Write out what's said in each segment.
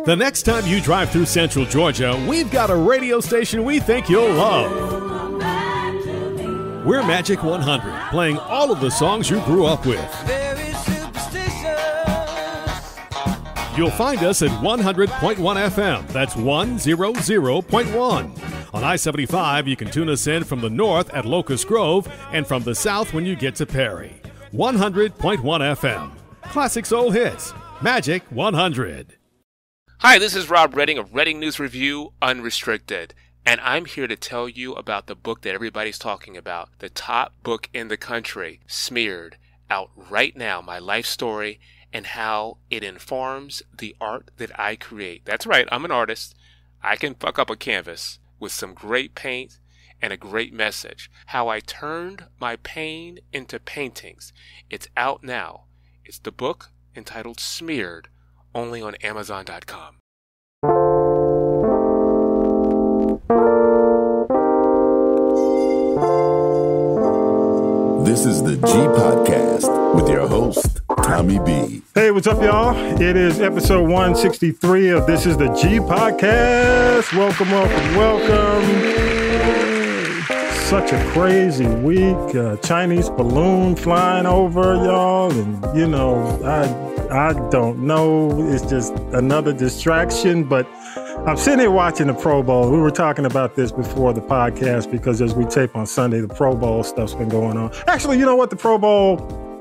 The next time you drive through Central Georgia, we've got a radio station we think you'll love. We're Magic 100, playing all of the songs you grew up with. You'll find us at 100.1 FM. That's 100.1. On I-75, you can tune us in from the north at Locust Grove and from the south when you get to Perry. 100.1 FM. Classic soul hits. Magic 100. Hi, this is Rob Redding of Redding News Review Unrestricted, and I'm here to tell you about the book that everybody's talking about, the top book in the country, Smeared, out right now, my life story and how it informs the art that I create. That's right, I'm an artist. I can fuck up a canvas with some great paint and a great message. How I turned my pain into paintings. It's out now. It's the book entitled Smeared, only on Amazon.com. This is the G Podcast with your host, Tommy B. Hey, what's up, y'all? It is episode 163 of This is the G Podcast. Welcome, welcome, welcome. Such a crazy week. Chinese balloon flying over, y'all. And, you know, I don't know. It's just another distraction. But I'm sitting here watching the Pro Bowl. We were talking about this before the podcast because as we tape on Sunday, the Pro Bowl stuff's been going on. Actually, you know what? The Pro Bowl,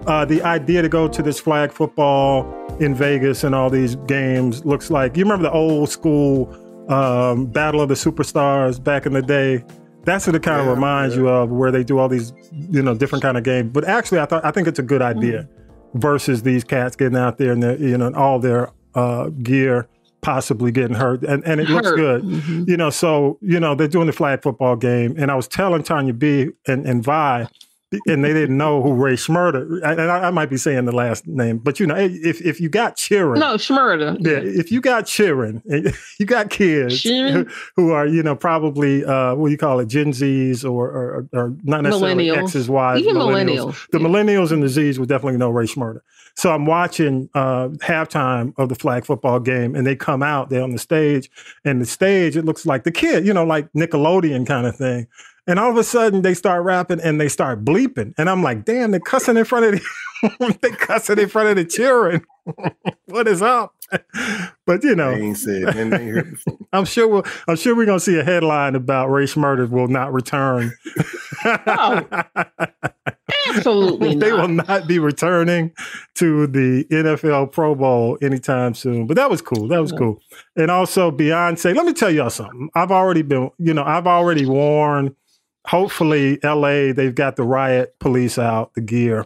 the idea to go to this flag football in Vegas and all these games looks like, you remember the old school Battle of the Superstars back in the day? That's what it kind of reminds you of, where they do all these, you know, different kind of games. But actually, I think it's a good idea versus these cats getting out there and their, you know, all their gear possibly getting hurt, and it looks good. Mm-hmm. You know, so, you know, they're doing the flag football game, and I was telling Tonya B and Vi, and they didn't know who Ray Schmurda, and I might be saying the last name, but you know, if you got cheering. No, Schmurda. Yeah, if you got cheering, you got kids who are, you know, probably, what do you call it, Gen Zs or not necessarily X's, Y's. Even millennials. The millennials and the Zs would definitely know Ray Schmurda. So I'm watching halftime of the flag football game, and they come out, they're on the stage, and the stage, it looks like the kid, you know, like Nickelodeon kind of thing. And all of a sudden they start rapping and they start bleeping. And I'm like, damn, they're cussing in front of the cheering. What is up? But you know, I'm sure we're gonna see a headline about Ray Schmurda will not return. Oh, absolutely not. They will not be returning to the NFL Pro Bowl anytime soon. But that was cool. That was cool. And also Beyonce. Let me tell y'all something. I've already warned. Hopefully, LA, they've got the riot police out, the gear,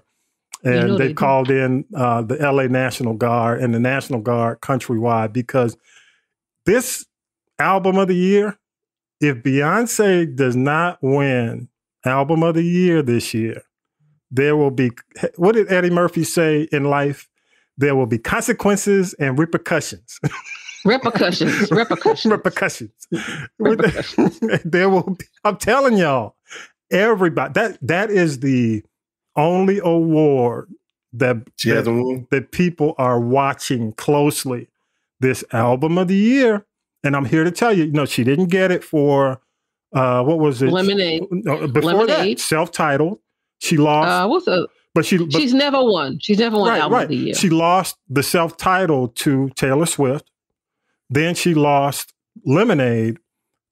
and they've called in the LA National Guard and the National Guard countrywide, because this album of the year, if Beyonce does not win album of the year this year, there will be, what did Eddie Murphy say in life? There will be consequences and repercussions. Repercussions. There will be, I'm telling y'all, everybody, that is the only award that people are watching closely, this album of the year. And I'm here to tell you, you know, she didn't get it for, what was it? Lemonade. Before that, self-titled. She lost. She's never won. She's never won album of the year. She lost the self-titled to Taylor Swift. Then she lost Lemonade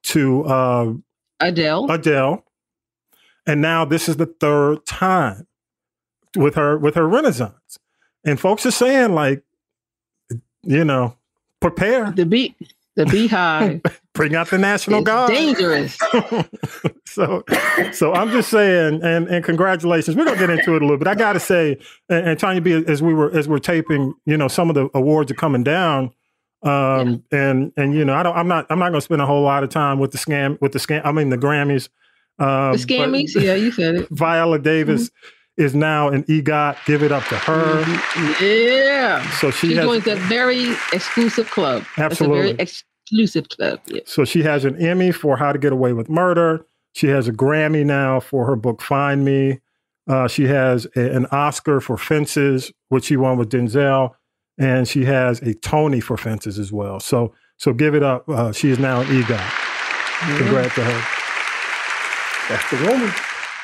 to Adele. And now this is the third time with her Renaissance. And folks are saying, like, you know, prepare. The BEYHIVE. Bring out the National Guard. Dangerous. So I'm just saying, and congratulations. We're gonna get into it a little bit. I gotta say, and Tonya B, as we're taping, you know, some of the awards are coming down. And you know, I'm not gonna spend a whole lot of time with the Grammys. The scammies, yeah, you said it. Viola Davis is now an EGOT. Give it up to her. Yeah. So she joins a very exclusive club. Absolutely. It's a very exclusive club. Yeah. So she has an Emmy for How to Get Away with Murder. She has a Grammy now for her book Find Me. She has an Oscar for Fences, which she won with Denzel. and she has a Tony for Fences as well. So give it up. She is now an EGOT. Congrats to her. That's the woman.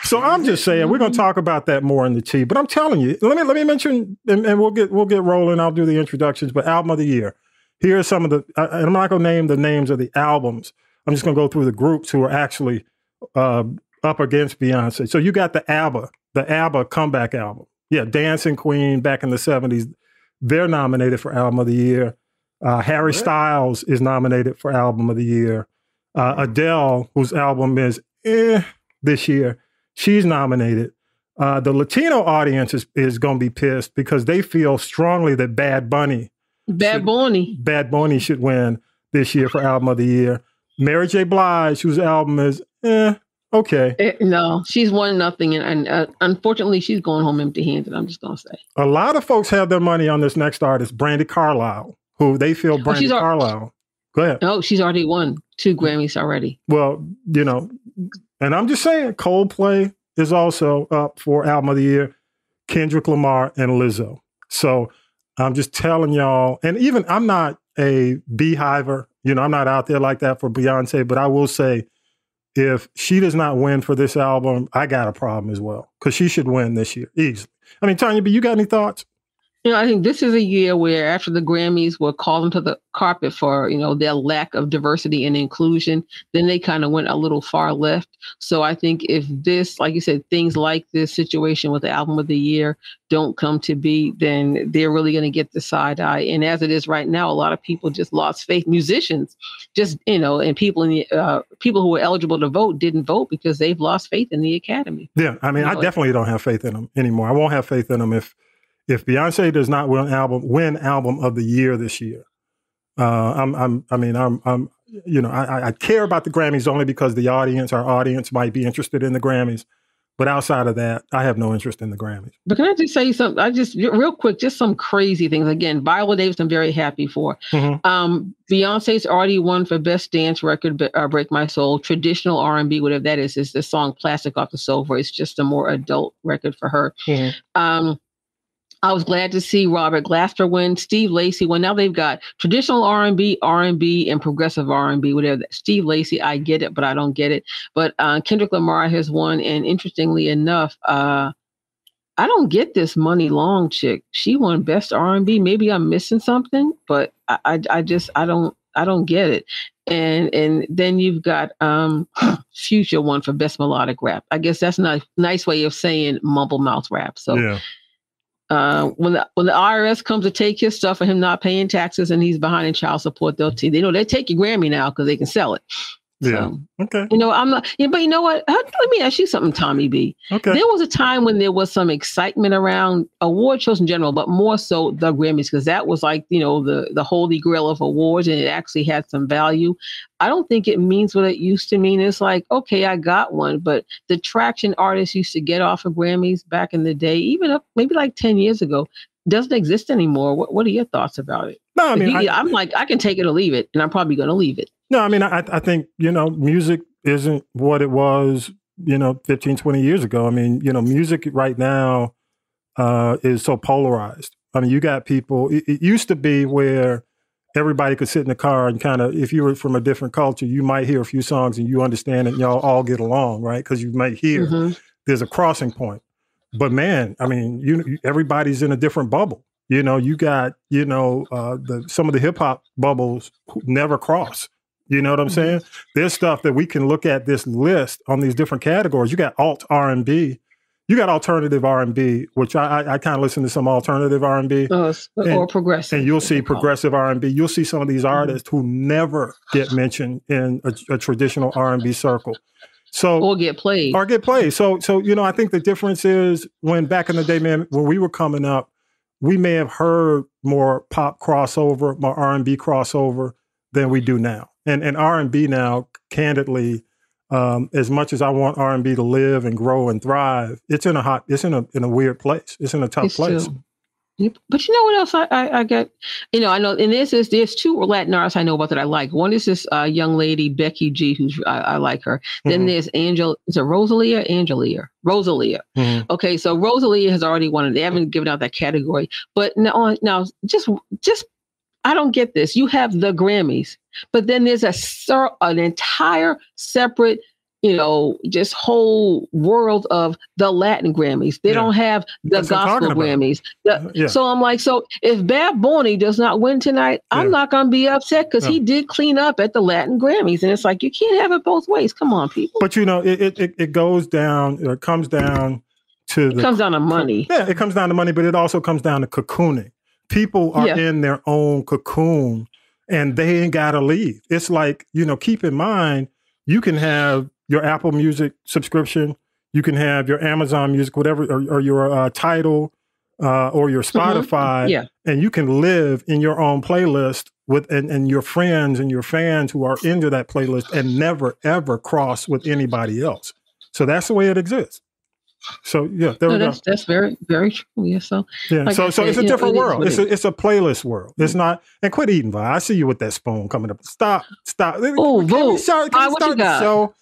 So I'm just saying, we're going to talk about that more in the tea. But I'm telling you, let me mention, and we'll get rolling. I'll do the introductions. But album of the year. Here are some of the. And I'm not going to name the names of the albums. I'm just going to go through the groups who are actually up against Beyonce. So you got the ABBA comeback album. Yeah, Dancing Queen back in the 70s. They're nominated for album of the year. Harry Styles is nominated for album of the year. Adele, whose album is this year, she's nominated. The Latino audience is going to be pissed because they feel strongly that Bad Bunny should win this year for album of the year. Mary J. Blige, whose album is okay. No, she's 1-0, and unfortunately, she's going home empty-handed. I'm just going to say. A lot of folks have their money on this next artist, Brandi Carlile, who they feel Brandi Carlile. Go ahead. No, she's already won 2 Grammys already. Well, and I'm just saying, Coldplay is also up for album of the year, Kendrick Lamar and Lizzo. So I'm just telling y'all, and even I'm not a BEYHIVer, I'm not out there like that for Beyonce, but I will say, if she does not win for this album, I got a problem as well, because she should win this year easily. I mean, Tonya, but you got any thoughts? I think this is a year where after the Grammys were called into the carpet for, their lack of diversity and inclusion, then they kind of went a little far left. So I think if this, like you said, things like this situation with the album of the year don't come to be, then they're really going to get the side eye. And as it is right now, a lot of people just lost faith. Musicians just, and people people who were eligible to vote didn't vote because they've lost faith in the Academy. Yeah. I mean, I definitely don't have faith in them anymore. I won't have faith in them if Beyonce does not win album of the year this year. I care about the Grammys only because our audience might be interested in the Grammys. But outside of that, I have no interest in the Grammys. But can I just say something? Real quick, just some crazy things. Again, Viola Davis, I'm very happy for. Mm-hmm. Beyonce's already won for Best Dance Record, Break My Soul. Traditional R&B, whatever that is the song Plastic Off the Sofa. It's just a more adult record for her. Mm-hmm. I was glad to see Robert Glasper win, Steve Lacy win. Now they've got traditional R&B, and progressive R&B, whatever. Steve Lacy, I get it, but I don't get it. But Kendrick Lamar has won, and interestingly enough, I don't get this Money Long chick. She won Best R&B. Maybe I'm missing something, but I don't get it. And then you've got Future won for Best Melodic Rap. I guess that's a nice way of saying mumble mouth rap. So. Yeah. When the IRS comes to take his stuff for him not paying taxes and he's behind in child support, they take your Grammy now because they can sell it. Yeah. So, okay. I'm not. But you know what? Let me ask you something, Tommy B. Okay. There was a time when there was some excitement around award shows in general, but more so the Grammys, because that was like the holy grail of awards, and it actually had some value. I don't think it means what it used to mean. It's like, okay, I got one, but the traction artists used to get off of Grammys back in the day, even up maybe like 10 years ago, doesn't exist anymore. What are your thoughts about it? No, I mean, I'm like, I can take it or leave it, and I'm probably going to leave it. No, I mean, I think, music isn't what it was, 15, 20 years ago. I mean, music right now is so polarized. I mean, you got people, it used to be where everybody could sit in the car and kind of, if you were from a different culture, you might hear a few songs and you understand it and y'all all get along, right? Because you might hear there's a crossing point. But man, I mean, everybody's in a different bubble. You got, some of the hip hop bubbles never cross. You know what I'm saying? There's stuff that we can look at this list on these different categories. You got alt R&B. You got alternative R&B, which I kind of listen to some alternative R&B. Or progressive. And you'll see progressive R&B. You'll see some of these artists who never get mentioned in a traditional R&B circle. Or get played. So I think the difference is when back in the day, man, when we were coming up, we may have heard more pop crossover, more R&B crossover than we do now. And R&B now, candidly, as much as I want R&B to live and grow and thrive, it's in a weird place. It's in a tough place. But you know what else I get? I know, and there's two Latin artists I know about that I like. One is this young lady, Becky G, who's I like her. Then there's Rosalia? Rosalia. Okay, so Rosalia has already won. They haven't given out that category. But now just I don't get this. You have the Grammys, but then there's an entire separate just whole world of the Latin Grammys. They don't have the gospel Grammys. So I'm like, so if Bad Bunny does not win tonight, I'm not going to be upset because he did clean up at the Latin Grammys. And it's like, you can't have it both ways. Come on, people. But, it goes down, it comes down to It comes down to money. Yeah, it comes down to money, but it also comes down to cocooning. People are in their own cocoon and they ain't got to leave. It's like, keep in mind, you can have your Apple Music subscription, you can have your Amazon Music, whatever, or your Tidal or your Spotify, and you can live in your own playlist with and your friends and your fans who are into that playlist and never ever cross with anybody else. So that's the way it exists. So there we go. That's very, very true. Yeah. So so it's a different world. It's a playlist world. It's not. And quit eating, Vi. I see you with that spoon coming up. Stop. Oh, can we start the show?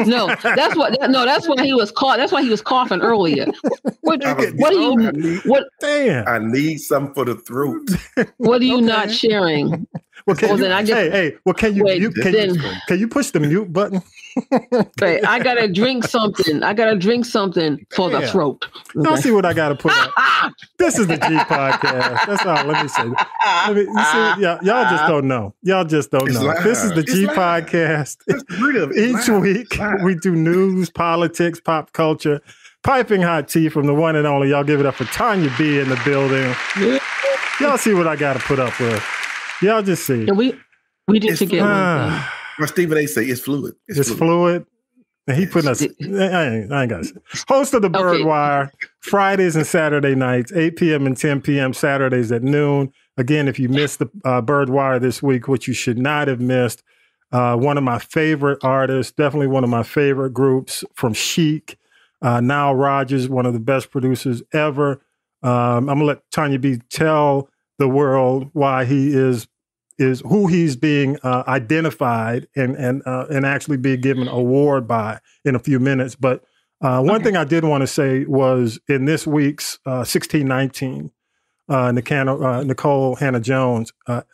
No, that's why he was coughing. That's why he was coughing earlier. Damn! I need something for the throat. What are you not sharing? Well, can you push the mute button? Right, I gotta drink something. For the throat. Okay. I'll see what I gotta put up. This is the G podcast. That's all. Let me say. Y'all just don't know. This is the G podcast. Each week we do news, politics, pop culture, piping hot tea from the one and only. Y'all give it up for Tonya B in the building. Y'all see what I gotta put up with. Y'all just see. Yeah, we did together. Well, Stephen A. say it's fluid. It's fluid. And he putting us. I ain't got to say. Host of the Byrdwire, Fridays and Saturday nights, 8 p.m. and 10 p.m. Saturdays at noon. Again, if you missed the Byrdwire this week, which you should not have missed, one of my favorite artists, definitely one of my favorite groups from Chic, Nile Rodgers, one of the best producers ever. I'm going to let Tonya B tell the world why he is who he's being identified and actually being given an award by in a few minutes. But one thing I did want to say was in this week's 1619, Nicole Hannah-Jones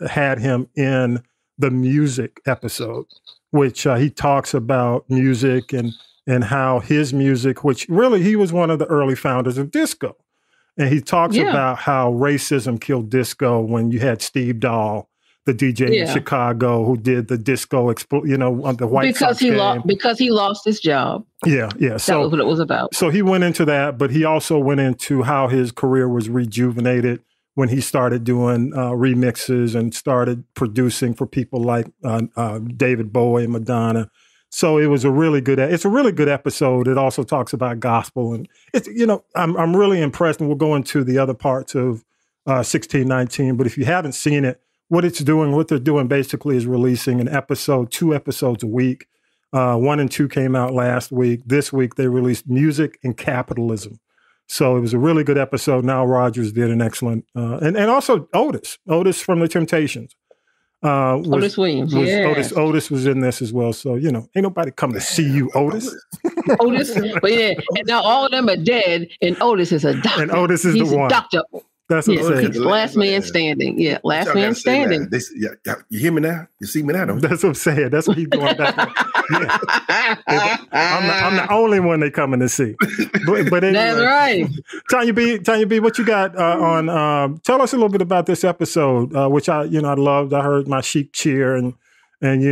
had him in the music episode, which he talks about music and how his music, which really he was one of the early founders of disco. And he talks about how racism killed disco when you had Steve Dahl, the DJ in Chicago, who did the disco, on the White Sox game. Because he lost his job. Yeah. So that was what it was about. So he went into that, but he also went into how his career was rejuvenated when he started doing remixes and started producing for people like David Bowie and Madonna. So it was a really good episode. It also talks about gospel, and it's, I'm really impressed, and we'll go into the other parts of 1619. But if you haven't seen it, what they're doing basically is releasing 2 episodes a week. 1 and 2 came out last week. This week they released Music and Capitalism. So it was a really good episode. Nile Rodgers did an excellent, and also Otis from the Temptations. Otis Williams. Otis was in this as well. So, ain't nobody come to see you, Otis. Otis, but and now all of them are dead, and Otis is a doctor. And Otis is He's the one. Doctor. That's what I'm saying. Last man standing. Yeah, last man standing. You hear me now? You see me now? Don't you? That's what I'm saying. That's what he's going back on. I'm the only one they coming to see. But anyway, that's right. Tonya B, what you got on? Tell us a little bit about this episode, which I loved. I heard my Chic cheer and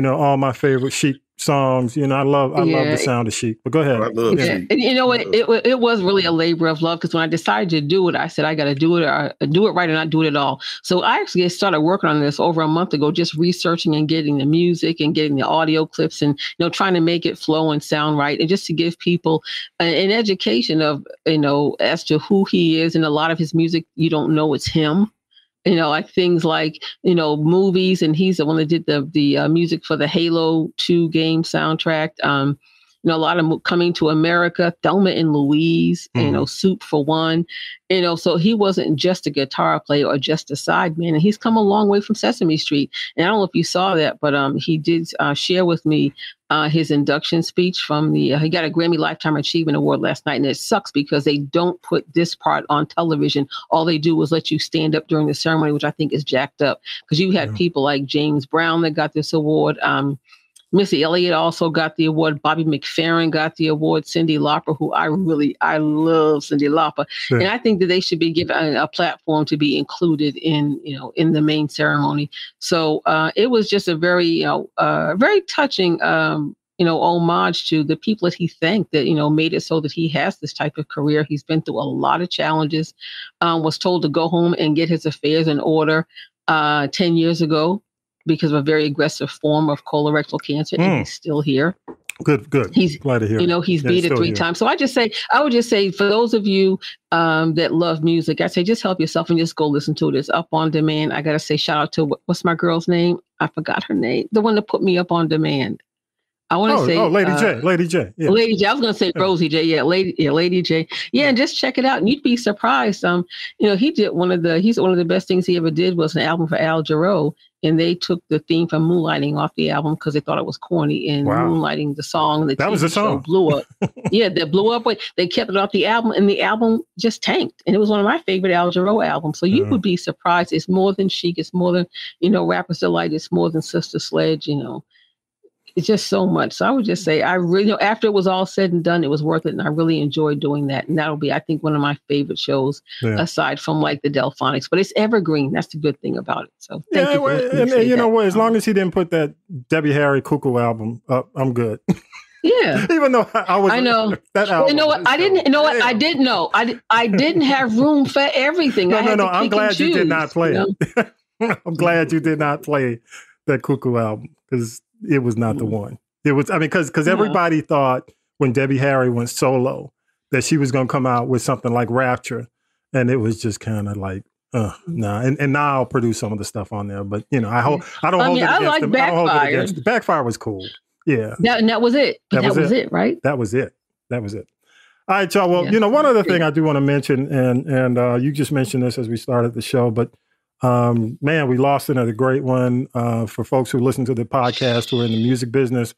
all my favorite Chic songs. I love the sound of Chic. But go ahead. I love Chic. And it was really a labor of love, because when I decided to do it, I said I got to do it right or not do it at all. So I actually started working on this over a month ago, just researching and getting the music and getting the audio clips and trying to make it flow and sound right, and just to give people an education of as to who he is. And a lot of his music, you don't know it's him. Like things like, movies, and he's the one that did the music for the Halo 2 game soundtrack. a lot of Coming to America, Thelma and Louise, Soup for One, so he wasn't just a guitar player or just a sideman. And he's come a long way from Sesame Street. And I don't know if you saw that, but he did share with me his induction speech from he got a Grammy Lifetime Achievement Award last night. And it sucks because they don't put this part on television. All they do is let you stand up during the ceremony, which I think is jacked up, because you had people like James Brown that got this award. Missy Elliott also got the award. Bobby McFerrin got the award. Cyndi Lauper, who I love Cyndi Lauper. Sure. And I think that they should be given a platform to be included in the main ceremony. So it was just a very, very touching, homage to the people that he thanked that, made it so that he has this type of career. He's been through a lot of challenges, was told to go home and get his affairs in order 10 years ago, because of a very aggressive form of colorectal cancer, and he's still here. Good. He's glad to hear. He's beat it 3 times. So I would just say, for those of you that love music, I say just help yourself and just go listen to it. It's up on demand. I gotta say shout out to what's my girl's name? I forgot her name. The one that put me up on demand. I want to say Lady J. Yeah. Lady J. I was going to say Rosie J. Yeah, Lady J. Yeah, and just check it out, and you'd be surprised. He did one of the best things he ever did was an album for Al Jarreau, and they took the theme from Moonlighting off the album because they thought it was corny. And Moonlighting, the song, that was a song, blew up. Yeah, that blew up. But they kept it off the album, and the album just tanked. And it was one of my favorite Al Jarreau albums. So you would be surprised. It's more than Chic. It's more than Rapper's Delight. It's more than Sister Sledge. It's just so much. So I would just say, I really, after it was all said and done, it was worth it. And I really enjoyed doing that. And that'll be, I think, one of my favorite shows, aside from like the Delphonics. But it's evergreen. That's the good thing about it. So thank you. And you know what? As long as he didn't put that Debbie Harry Cuckoo album up, I'm good. Yeah. Even though I know that album. You know what? I didn't know. I didn't have room for everything. No. I'm glad you did not play it. I'm glad you did not play that Cuckoo album, because it was not the one. It was, because everybody thought when Debbie Harry went solo that she was going to come out with something like Rapture. And it was just kind of like, nah. And now I'll produce some of the stuff on there. But, I don't hold it against them. Backfire. Backfire was cool. Yeah. And that was it. That was it, right? That was it. All right, y'all. Well, one other thing I do want to mention, and you just mentioned this as we started the show, but man, we lost another great one. For folks who listen to the podcast who are in the music business,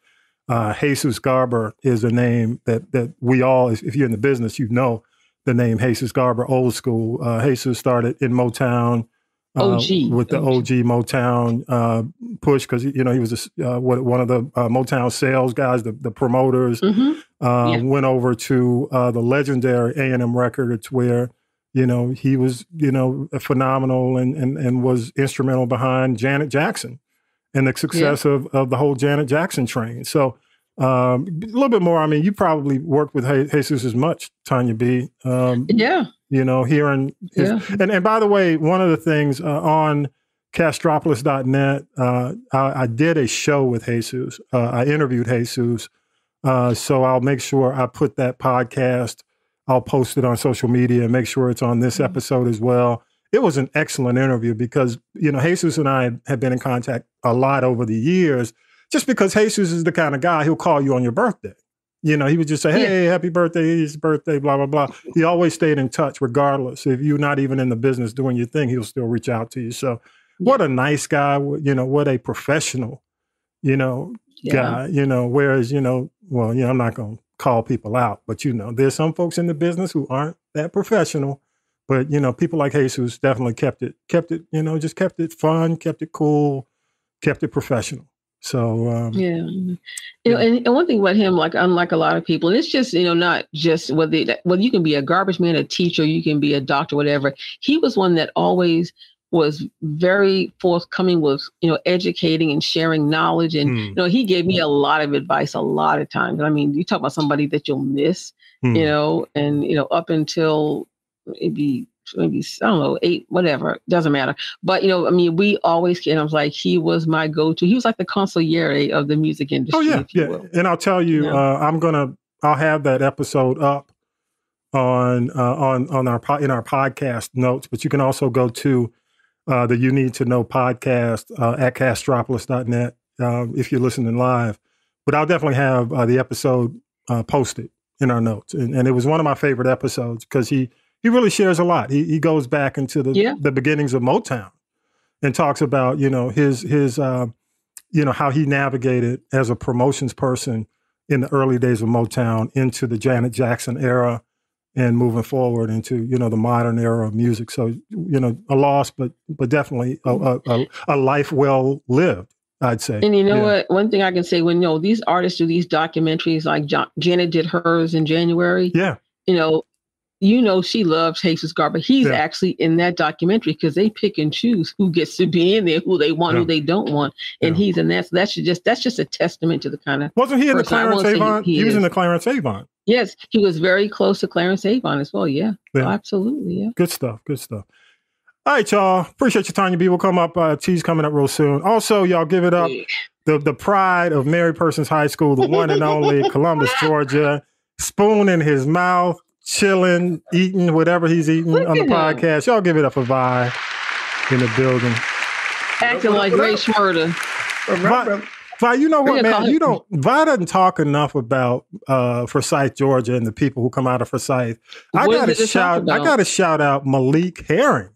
Jesus Garber is a name that we all, if you're in the business, you know the name Jesus Garber, old school. Jesus started in Motown with the OG Motown push, because he was one of the Motown sales guys, the promoters. Went over to the legendary A&M Records, where he was, phenomenal and was instrumental behind Janet Jackson and the success of the whole Janet Jackson train. So a little bit more. You probably worked with Jesus as much, Tonya B. Hearing his, and by the way, one of the things on Castropolis.net, I did a show with Jesus. I interviewed Jesus. So I'll make sure I put that podcast, I'll post it on social media and make sure it's on this episode as well. It was an excellent interview because, Jesus and I have been in contact a lot over the years, just because Jesus is the kind of guy, he'll call you on your birthday. He would just say, hey, happy birthday, it's birthday, blah, blah, blah. He always stayed in touch regardless. If you're not even in the business doing your thing, he'll still reach out to you. So what a nice guy, what a professional, guy, whereas, I'm not going to call people out, but there's some folks in the business who aren't that professional, but people like Jesus definitely kept it, just kept it fun, kept it cool, kept it professional. So and one thing about him, like unlike a lot of people, and it's just not just whether you can be a garbage man, a teacher, you can be a doctor, whatever. He was one that always was very forthcoming with, educating and sharing knowledge. And, he gave me a lot of advice a lot of times. You talk about somebody that you'll miss, and, up until maybe, I don't know, 8, whatever, doesn't matter. But, we always can. I was like, he was my go-to. He was like the consigliere of the music industry. Oh, yeah. And I'll tell you, I'll have that episode up in our podcast notes, but you can also go to the You Need to Know podcast at Castropolis.net if you're listening live. But I'll definitely have the episode posted in our notes. And it was one of my favorite episodes because he really shares a lot. He goes back into the beginnings of Motown and talks about, his how he navigated as a promotions person in the early days of Motown into the Janet Jackson era and moving forward into, the modern era of music. So, a loss, but definitely a life well lived, I'd say. And you know what? One thing I can say, when, these artists do these documentaries, like Janet did hers in January. Yeah. She loves Jesus Garber. He's actually in that documentary because they pick and choose who gets to be in there, who they want, who they don't want, and he's in that. So that's just a testament to the kind of. Wasn't he in the Clarence Avant? He was in the Clarence Avant. Yes, he was very close to Clarence Avant as well. Yeah. Oh, absolutely. Yeah. Good stuff. All right, y'all. Appreciate you, Tonya B. We'll come up. T's coming up real soon. Also, y'all give it up. The pride of Mary Persons High School, the one and only Columbus, Georgia. Spoon in his mouth. Chilling, eating whatever he's eating on the podcast. Y'all give it up for Vi in the building. Acting like Ray Schmurda. Vi, you know what, man? Vi doesn't talk enough about Forsyth, Georgia, and the people who come out of Forsyth. I got to shout out Malik Herring,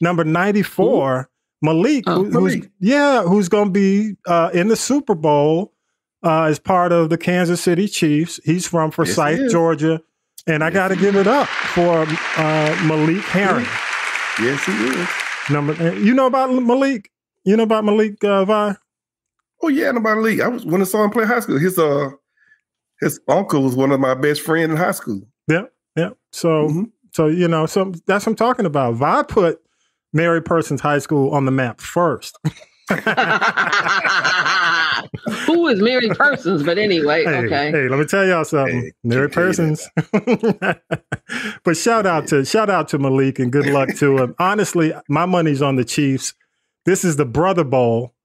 number 94. Ooh. Malik, who's going to be in the Super Bowl as part of the Kansas City Chiefs. He's from Forsyth, Georgia. And I got to give it up for Malik Herring. Yes, he is. You know about Malik? Vi? Oh yeah, I know about Malik. When I saw him play high school, his uncle was one of my best friends in high school. Yeah. So that's what I'm talking about. Vi put Mary Persons High School on the map first. Who is Mary Persons? But anyway, okay. Hey, let me tell y'all something. Mary Persons. But shout out to Malik and good luck to him. Honestly, my money's on the Chiefs. This is the Brother Bowl.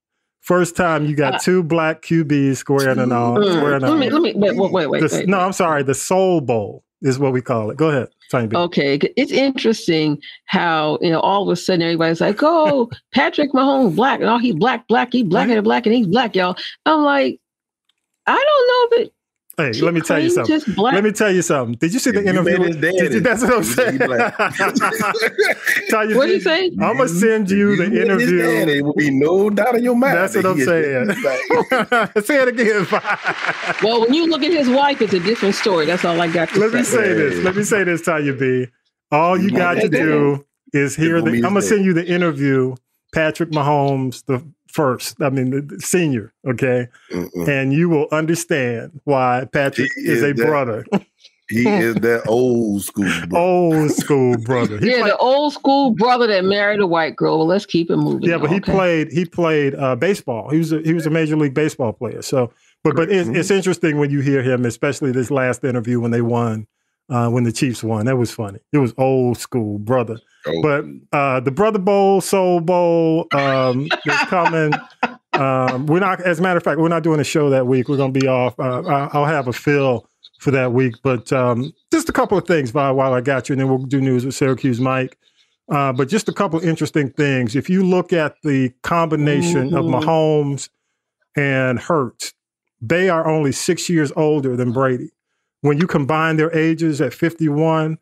First time you got two black QBs squaring and all. Wait. No, I'm sorry. The Soul Bowl is what we call it. Go ahead. Okay, it's interesting how all of a sudden everybody's like, "Oh, Patrick Mahomes black, and he's black, he's black and he's black, y'all." I'm like, I don't know that. Hey, let me tell you something. Did you see the interview? That's what I'm saying. What did you say? I'm going to send you the interview. There will be no doubt in your mind. That's what I'm saying. Say it again. Well, when you look at his wife, it's a different story. That's all I got to say. Let me say this, Tonya B. All you got to do is hear I'm going to send you the interview, Patrick Mahomes, the senior, okay? And you will understand why Patrick is a brother. He is that old school brother. Old school brother. The old school brother that married a white girl. Well, let's keep it moving. Yeah, but he played baseball. He was a Major League Baseball player. So, but it's interesting when you hear him, especially this last interview when they won, when the Chiefs won. That was funny. It was old school brother. But the Brother Bowl, Soul Bowl is coming. We're not, as a matter of fact, we're not doing a show that week. We're going to be off. I'll have a fill for that week. But just a couple of things while I got you, and then we'll do news with Syracuse Mike. But just a couple of interesting things. If you look at the combination of Mahomes and Hurts, they are only 6 years older than Brady. When you combine their ages at 51,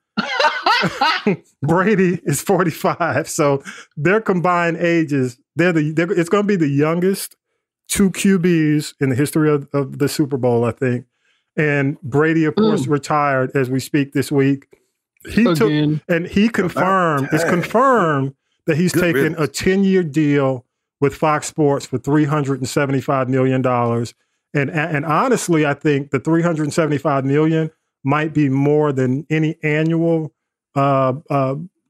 Brady is 45. So their combined ages, it's going to be the youngest two QBs in the history of the Super Bowl, I think. And Brady, of course, retired as we speak this week. It's confirmed that he's taken a 10-year deal with Fox Sports for $375 million. And honestly, I think the $375 million might be more than any annual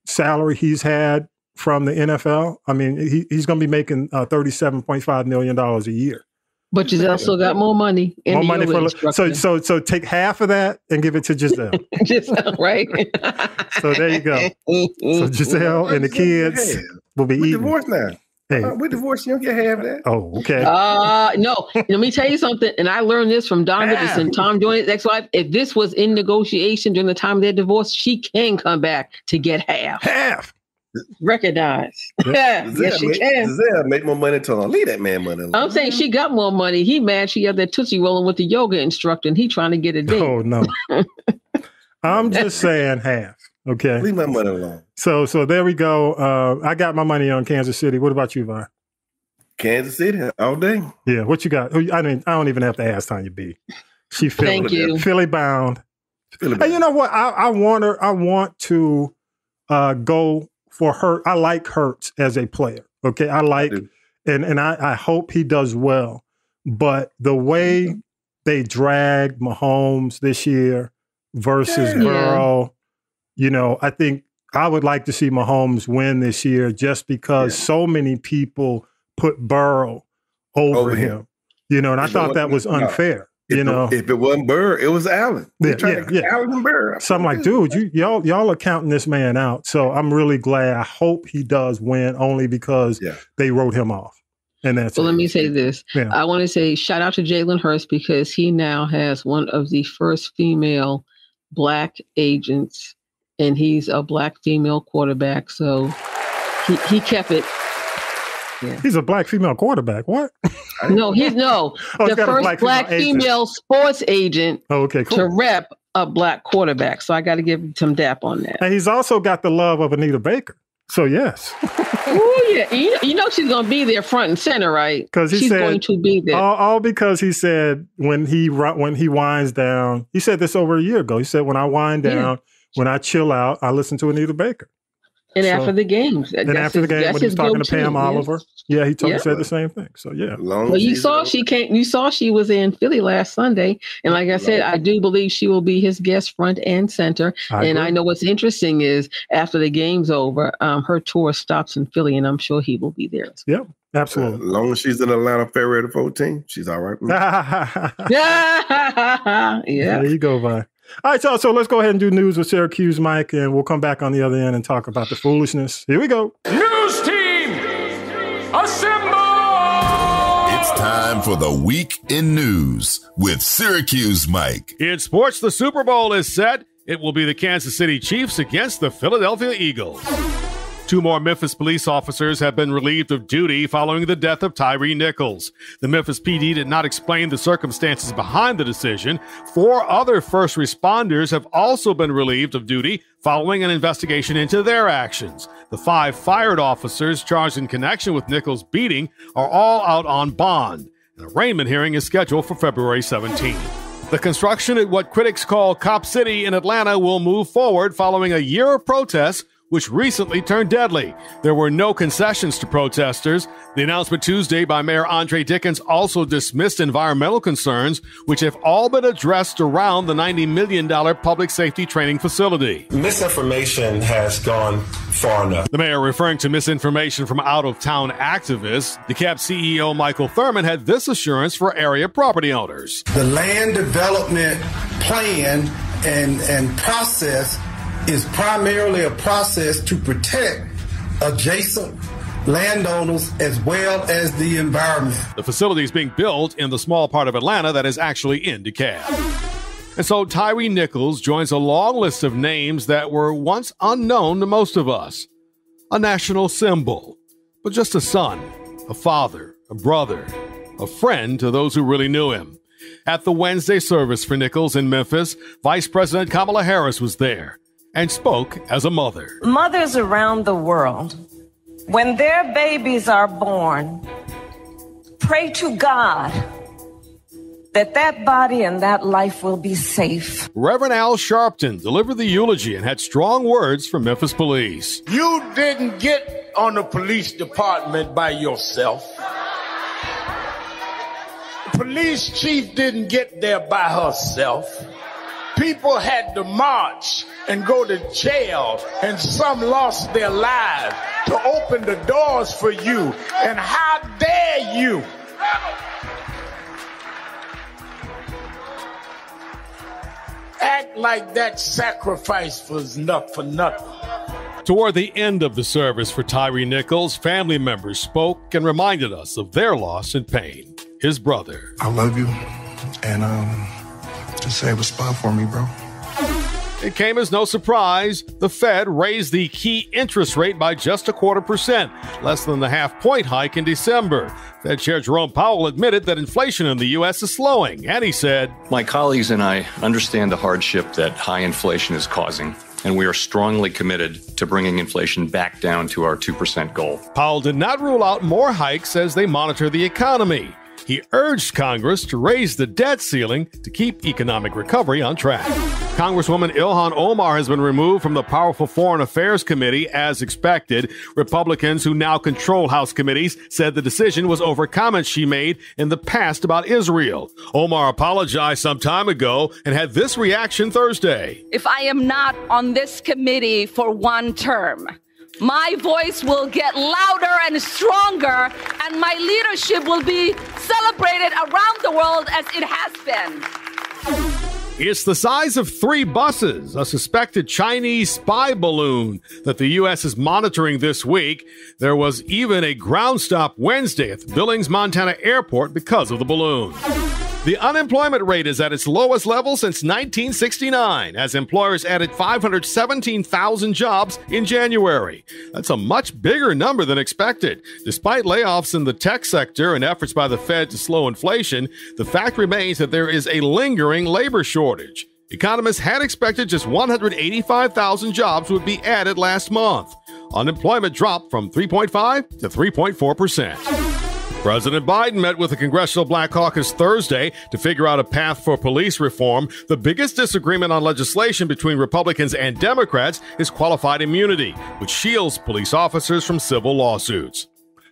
salary he's had from the NFL. I mean, he's going to be making $37.5 million a year. But Giselle still got more money. So take half of that and give it to Giselle. Giselle, right? So there you go. So Giselle and the kids will be eating. Divorced now. Hey. We're divorced. You don't get half that. Oh, okay. No. Let me tell you something. And I learned this from Don Richardson, Tom Joyner's ex-wife. If this was in negotiation during the time of their divorce, she can come back to get half. Half. Recognize. Yes, she can. Giselle make more money to leave that man money alone. I'm saying she got more money. He mad she have that Tootsie rolling with the yoga instructor and he trying to get a date. Oh, no. I'm just saying half. Okay. Leave my money alone. So there we go. I got my money on Kansas City. What about you, Vi? Kansas City all day. Yeah. What you got? I mean, I don't even have to ask Tonya B. She Philly bound. Hey, you know what? I want to go for Hurt. I like Hurts as a player. Okay. And I hope he does well. But the way they dragged Mahomes this year versus Burrow, you know, I think I would like to see Mahomes win this year just because so many people put Burrow over him. You know, and I thought that was unfair. If it wasn't Burr, it was Allen. Allen and Burr. So I'm like, dude, y'all are counting this man out. So I'm really glad. I hope he does win only because they wrote him off. And that's let me say this. Yeah. I want to say shout out to Jalen Hurts because he now has one of the first female Black agents, and he's a Black female quarterback. So he kept it. Yeah. He's a Black female quarterback. What? No, the first Black female sports agent to rep a Black quarterback. So I got to give him some dap on that. And he's also got the love of Anita Baker. So yes. Oh yeah, you know she's going to be there front and center, right? Because she's going to be there. All because he said when he winds down. He said this over a year ago. He said when I wind down, when I chill out, I listen to Anita Baker. And after the game. And after the game, when he was talking to Pam Oliver, he said the same thing. So, yeah. Well, you saw she was in Philly last Sunday. And like I said, I do believe she will be his guest front and center. I know what's interesting is after the game's over, her tour stops in Philly, and I'm sure he will be there. Yep, absolutely. As long as she's in Atlanta February 14th, she's all right with me. Yeah. There you go, Vi. All right, y'all. So let's go ahead and do news with Syracuse Mike, and we'll come back on the other end and talk about the foolishness. Here we go. News team, assemble! It's time for the Week in News with Syracuse Mike. In sports, the Super Bowl is set. It will be the Kansas City Chiefs against the Philadelphia Eagles. 2 more Memphis police officers have been relieved of duty following the death of Tyree Nichols. The Memphis PD did not explain the circumstances behind the decision. 4 other first responders have also been relieved of duty following an investigation into their actions. The 5 fired officers charged in connection with Nichols' beating are all out on bond. An arraignment hearing is scheduled for February 17th. The construction at what critics call Cop City in Atlanta will move forward following a year of protests which recently turned deadly. There were no concessions to protesters. The announcement Tuesday by Mayor Andre Dickens also dismissed environmental concerns, which have all been addressed around the $90 million public safety training facility. Misinformation has gone far enough. The mayor referring to misinformation from out-of-town activists. DeKalb CEO Michael Thurman had this assurance for area property owners. The land development plan and process is primarily a process to protect adjacent landowners as well as the environment. The facility is being built in the small part of Atlanta that is actually in DeKalb. And so Tyree Nichols joins a long list of names that were once unknown to most of us. A national symbol, but just a son, a father, a brother, a friend to those who really knew him. At the Wednesday service for Nichols in Memphis, Vice President Kamala Harris was there and spoke as a mother. Mothers around the world, when their babies are born, pray to God that that body and that life will be safe. Reverend Al Sharpton delivered the eulogy and had strong words for Memphis police. You didn't get on the police department by yourself. The police chief didn't get there by herself. People had to march and go to jail, and some lost their lives to open the doors for you. And how dare you act like that sacrifice was not for nothing. Toward the end of the service for Tyree Nichols, family members spoke and reminded us of their loss and pain. His brother. I love you, and just save a spot for me, bro. It came as no surprise. The Fed raised the key interest rate by just 0.25%, less than the half-point hike in December. Fed Chair Jerome Powell admitted that inflation in the U.S. is slowing, and he said, "My colleagues and I understand the hardship that high inflation is causing, and we are strongly committed to bringing inflation back down to our 2% goal." Powell did not rule out more hikes as they monitor the economy. He urged Congress to raise the debt ceiling to keep economic recovery on track. Congresswoman Ilhan Omar has been removed from the powerful Foreign Affairs Committee as expected. Republicans who now control House committees said the decision was over comments she made in the past about Israel. Omar apologized some time ago and had this reaction Thursday. "If I am not on this committee for one term, my voice will get louder and stronger, and my leadership will be celebrated around the world as it has been." It's the size of 3 buses, a suspected Chinese spy balloon that the U.S. is monitoring this week. There was even a ground stop Wednesday at the Billings, Montana airport because of the balloon. The unemployment rate is at its lowest level since 1969, as employers added 517,000 jobs in January. That's a much bigger number than expected. Despite layoffs in the tech sector and efforts by the Fed to slow inflation, the fact remains that there is a lingering labor shortage. Economists had expected just 185,000 jobs would be added last month. Unemployment dropped from 3.5 to 3.4%. President Biden met with the Congressional Black Caucus Thursday to figure out a path for police reform. The biggest disagreement on legislation between Republicans and Democrats is qualified immunity, which shields police officers from civil lawsuits.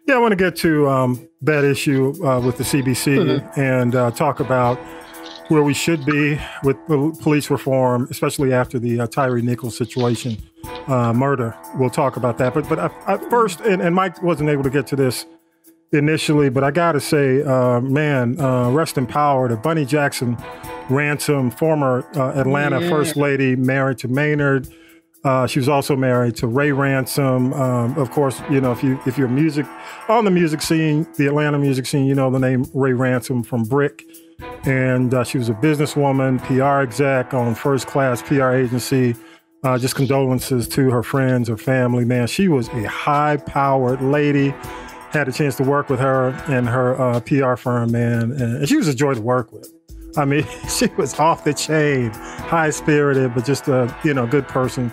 Yeah, I want to get to that issue with the CBC and talk about where we should be with police reform, especially after the Tyree Nichols situation, murder. We'll talk about that. But I first, and Mike wasn't able to get to this initially, but I got to say, rest in power to Bunny Jackson Ransom, former Atlanta First Lady, married to Maynard. She was also married to Ray Ransom. Of course, you know, if you're on the music scene, the Atlanta music scene, you know the name Ray Ransom from Brick. And she was a businesswoman, PR exec on First Class PR agency. Just condolences to her friends, her family. Man, she was a high-powered lady. Had a chance to work with her and her PR firm, man. And she was a joy to work with. I mean, she was off the chain, high-spirited, but just a good person.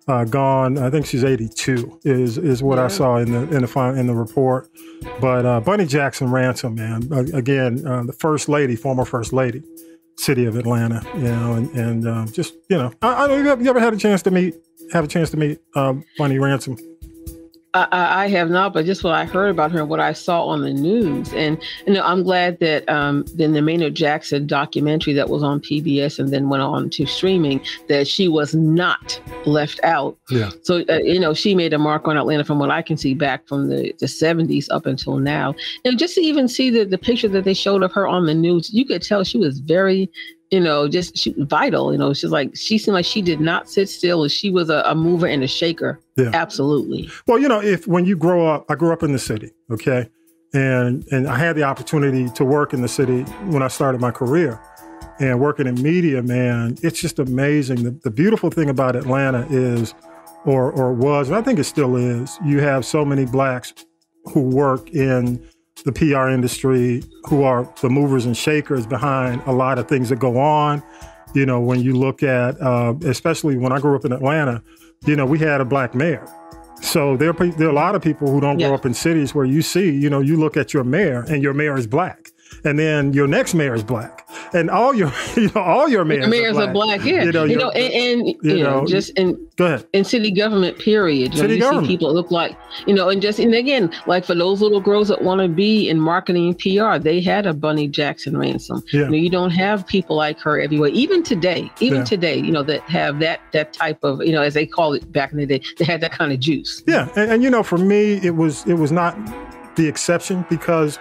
Gone. I think she's 82 is what I saw in the report. But Bunny Jackson Ransom, man, again, the first lady, former first lady, city of Atlanta, you ever had a chance to meet Bunny Ransom? I have not, but just what I heard about her and what I saw on the news. And, I'm glad that in the Maynard Jackson documentary that was on PBS and then went on to streaming, that she was not left out. Yeah. So, she made a mark on Atlanta from what I can see back from the 70s up until now. And just to even see the picture that they showed of her on the news, you could tell she was very she was vital. She seemed like she did not sit still. She was a mover and a shaker. Yeah. Absolutely. Well, when you grow up, I grew up in the city, okay? And I had the opportunity to work in the city when I started my career. And working in media, man, it's just amazing. The beautiful thing about Atlanta is, or was, and I think it still is, you have so many Blacks who work in the PR industry, who are the movers and shakers behind a lot of things that go on. When you look at, especially when I grew up in Atlanta, we had a Black mayor. So there are a lot of people who don't grow up in cities where you see, you look at your mayor and your mayor is Black. And then your next mayor is Black. And all your mayors are black. Yeah. Go ahead. In city government, period. You see people look like, and again, like for those little girls that want to be in marketing and PR, they had a Bunny Jackson Ransom. Yeah. You don't have people like her everywhere. Even today, that have that type of, as they call it back in the day, they had that kind of juice. Yeah. And for me, it was not the exception because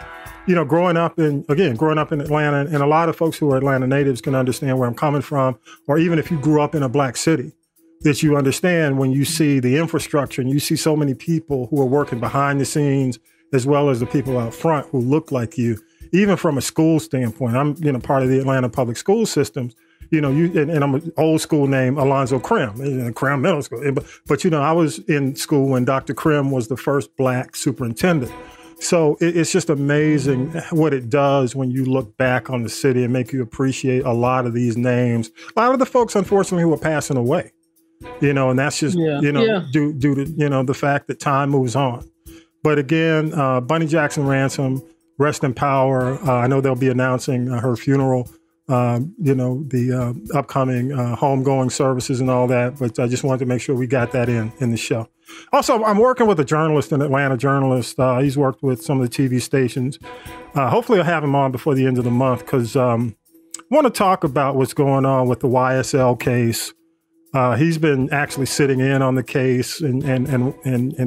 growing up in Atlanta, and a lot of folks who are Atlanta natives can understand where I'm coming from, or even if you grew up in a Black city, that you understand when you see the infrastructure and you see so many people who are working behind the scenes, as well as the people out front who look like you, even from a school standpoint. I'm, part of the Atlanta public school systems. and I'm an old school name, Alonzo Krim, in Krim Middle School. But I was in school when Dr. Krim was the first Black superintendent. So it's just amazing what it does when you look back on the city and make you appreciate a lot of these names. A lot of the folks, unfortunately, who are passing away, and that's just, due to, the fact that time moves on. But again, Bunny Jackson Ransom, rest in power. I know they'll be announcing her funeral, the upcoming homegoing services and all that. But I just wanted to make sure we got that in the show. Also, I'm working with a journalist, an Atlanta journalist. He's worked with some of the TV stations. Hopefully I'll have him on before the end of the month because I want to talk about what's going on with the YSL case. He's been actually sitting in on the case and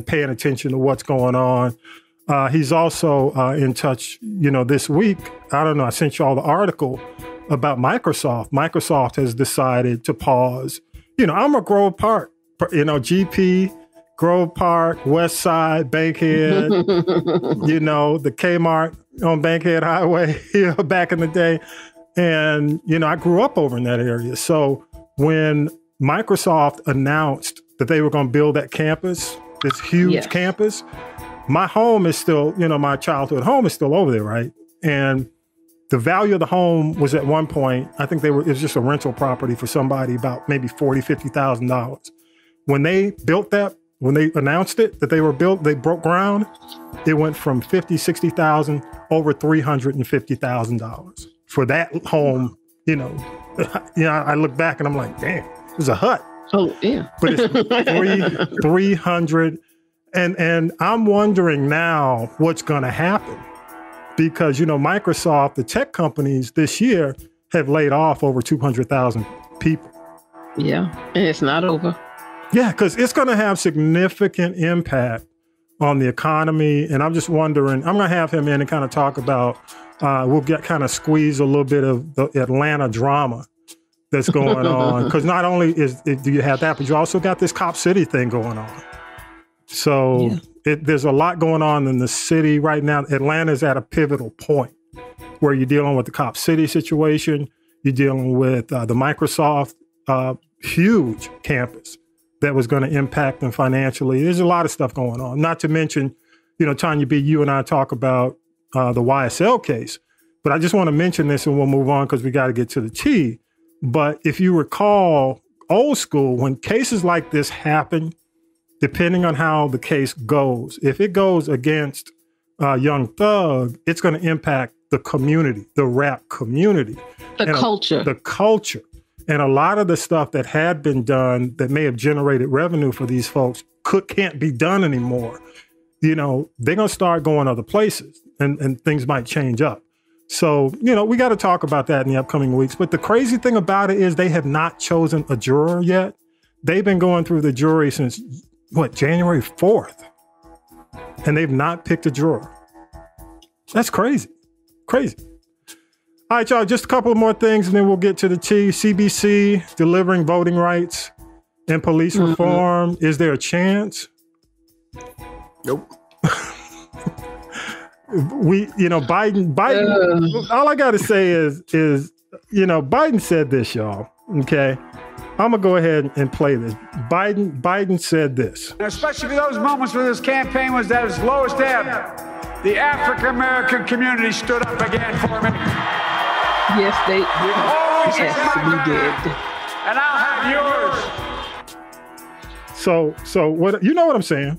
paying attention to what's going on. He's also in touch, this week. I don't know. I sent you all the article about Microsoft. Microsoft has decided to pause. I'm a Grove Park, GP, Grove Park, West Side, Bankhead, the Kmart on Bankhead Highway back in the day. And, I grew up over in that area. So when Microsoft announced that they were going to build that campus, this huge campus, my home is still, my childhood home is still over there, right? And the value of the home was at one point, I think it was just a rental property for somebody about maybe $40,000, $50,000. When they built that, when they announced it, that they broke ground, it went from $50,000, $60,000 over $350,000 for that home. I look back and I'm like, damn, it was a hut. Oh, yeah. But it's 300. And I'm wondering now what's going to happen because, Microsoft, the tech companies this year have laid off over 200,000 people. Yeah. And it's not over. Yeah, because it's going to have significant impact on the economy. And I'm just wondering, I'm going to have him in and kind of talk about, we'll kind of squeeze a little bit of the Atlanta drama that's going on. Because not only do you have that, but you also got this Cop City thing going on. So there's a lot going on in the city right now. Atlanta's at a pivotal point where you're dealing with the Cop City situation. You're dealing with the Microsoft huge campus that was going to impact them financially. There's a lot of stuff going on. Not to mention, Tonya B., you and I talk about the YSL case. But I just want to mention this and we'll move on because we got to get to the tea. But if you recall, old school, when cases like this happen, depending on how the case goes, if it goes against Young Thug, it's going to impact the community, the rap community. The culture. And a lot of the stuff that had been done that may have generated revenue for these folks can't be done anymore. They're going to start going other places and things might change up. So, we got to talk about that in the upcoming weeks. But the crazy thing about it is they have not chosen a juror yet. They've been going through the jury since, January 4th. And they've not picked a juror. That's crazy. Crazy. All right, y'all, just a couple of more things and then we'll get to the tea. CBC delivering voting rights and police reform. Is there a chance? Nope. Biden, all I got to say is, Biden said this, y'all. Okay. I'm going to go ahead and play this. Biden said this. And especially those moments when this campaign was at its lowest ebb, the African-American community stood up again for me. Yes, they did. We did. And I'll have yours. So what, you know what I'm saying?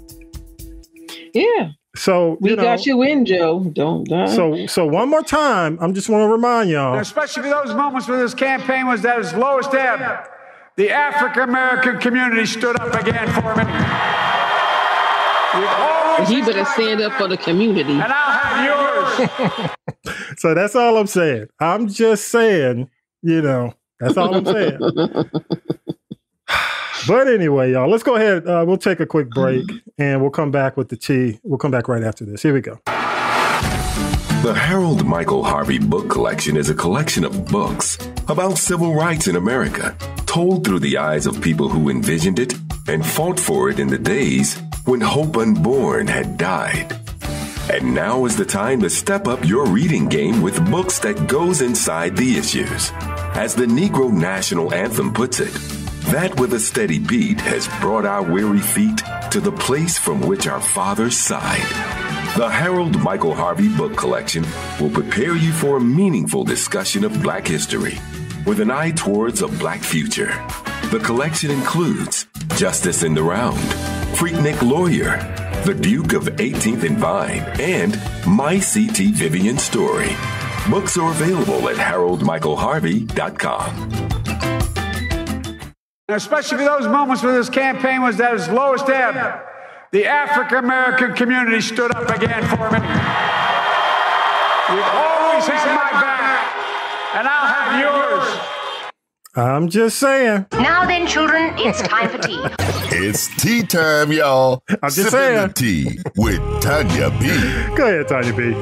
Yeah. So we got you in, Joe. Don't die. So one more time, I'm just want to remind y'all. And especially those moments when this campaign was at its lowest ebb, the African-American community stood up again for me. He better stand up for the community. And I'll have yours. So that's all I'm saying. I'm just saying, that's all I'm saying. But anyway, y'all, let's go ahead. We'll take a quick break and we'll come back with the tea. We'll come back right after this. Here we go. The Harold Michael Harvey Book Collection is a collection of books about civil rights in America, told through the eyes of people who envisioned it and fought for it in the days when hope unborn had died. And now is the time to step up your reading game with books that goes inside the issues. As the Negro National Anthem puts it, that with a steady beat has brought our weary feet to the place from which our fathers sighed. The Harold Michael Harvey Book Collection will prepare you for a meaningful discussion of Black history with an eye towards a Black future. The collection includes Justice in the Round, Freaknik Lawyer, The Duke of 18th and Vine, and My C.T. Vivian Story. Books are available at HaroldMichaelHarvey.com. Especially for those moments when this campaign was at its lowest ebb, the African-American community stood up again for me. You've always had my back, and I'll have yours. I'm just saying. Now then, children, it's time for tea. It's tea time, y'all. I'm just saying. Tea with Tonya B. Go ahead, Tonya B.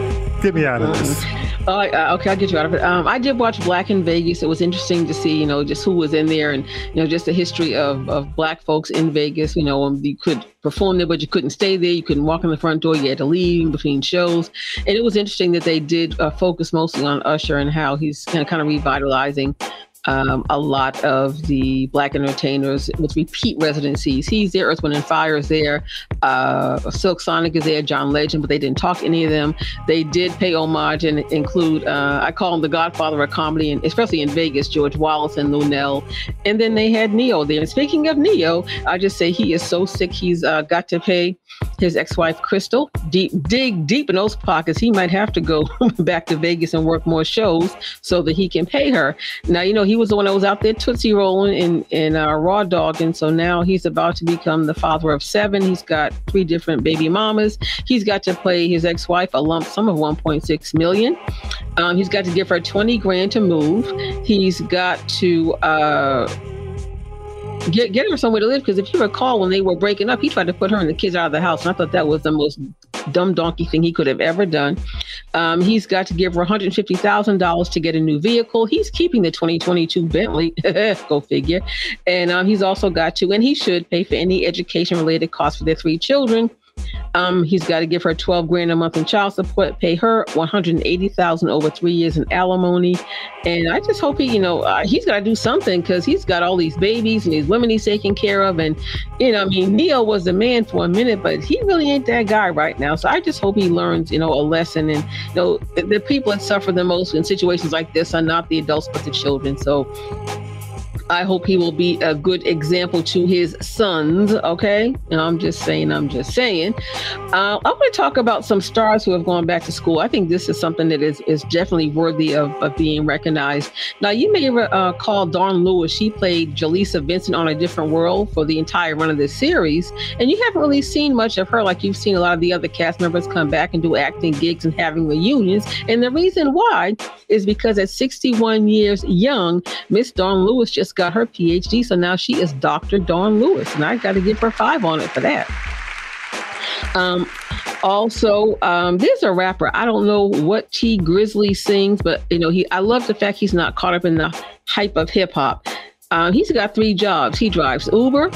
Get me out of this. Okay, I'll get you out of it. I did watch Black in Vegas. It was interesting to see, just who was in there and, just the history of Black folks in Vegas. You could perform there, but you couldn't stay there. You couldn't walk in the front door. You had to leave between shows. And it was interesting that they did focus mostly on Usher and how he's kind of revitalizing a lot of the Black entertainers with repeat residencies. He's there, Earth, Wind & Fire is there, Silk Sonic is there, John Legend, but they didn't talk to any of them. They did pay homage and include, I call him the godfather of comedy, and especially in Vegas, George Wallace and Lunel. And then they had Neyo there. And speaking of Neyo, I just say he is so sick, he's got to pay his ex-wife, Crystal, dig deep in those pockets. He might have to go back to Vegas and work more shows so that he can pay her. Now, he was the one that was out there Tootsie Rolling in Raw Dog, and so now he's about to become the father of 7. He's got 3 different baby mamas. He's got to pay his ex-wife a lump sum of $1.6 million. He's got to give her $20,000 to move. He's got to get her somewhere to live, because if you recall, when they were breaking up, he tried to put her and the kids out of the house, and I thought that was the most dumb donkey thing he could have ever done. He's got to give her $150,000 to get a new vehicle. He's keeping the 2022 Bentley, go figure. And he's also got to, and he should pay for any education related costs for their 3 children. He's got to give her $12,000 a month in child support, pay her $180,000 over 3 years in alimony. And I just hope he's got to do something, because he's got all these babies and these women he's taking care of. And, Neyo was the man for a minute, but he really ain't that guy right now. So I just hope he learns, a lesson. And, the people that suffer the most in situations like this are not the adults, but the children. So I hope he will be a good example to his sons, okay? And I'm just saying. I want to talk about some stars who have gone back to school. I think this is something that is definitely worthy of being recognized. Now, you may recall Dawn Lewis. She played Jaleesa Vincent on A Different World for the entire run of this series. And you haven't really seen much of her like you've seen a lot of the other cast members come back and do acting gigs and having reunions. And the reason why is because at 61 years young, Miss Dawn Lewis just got her PhD, so now she is Dr. Dawn Lewis, and I got to give her 5 on it for that. Also, there's a rapper. I don't know what T Grizzly sings, but I love the fact he's not caught up in the hype of hip hop. He's got 3 jobs. He drives Uber.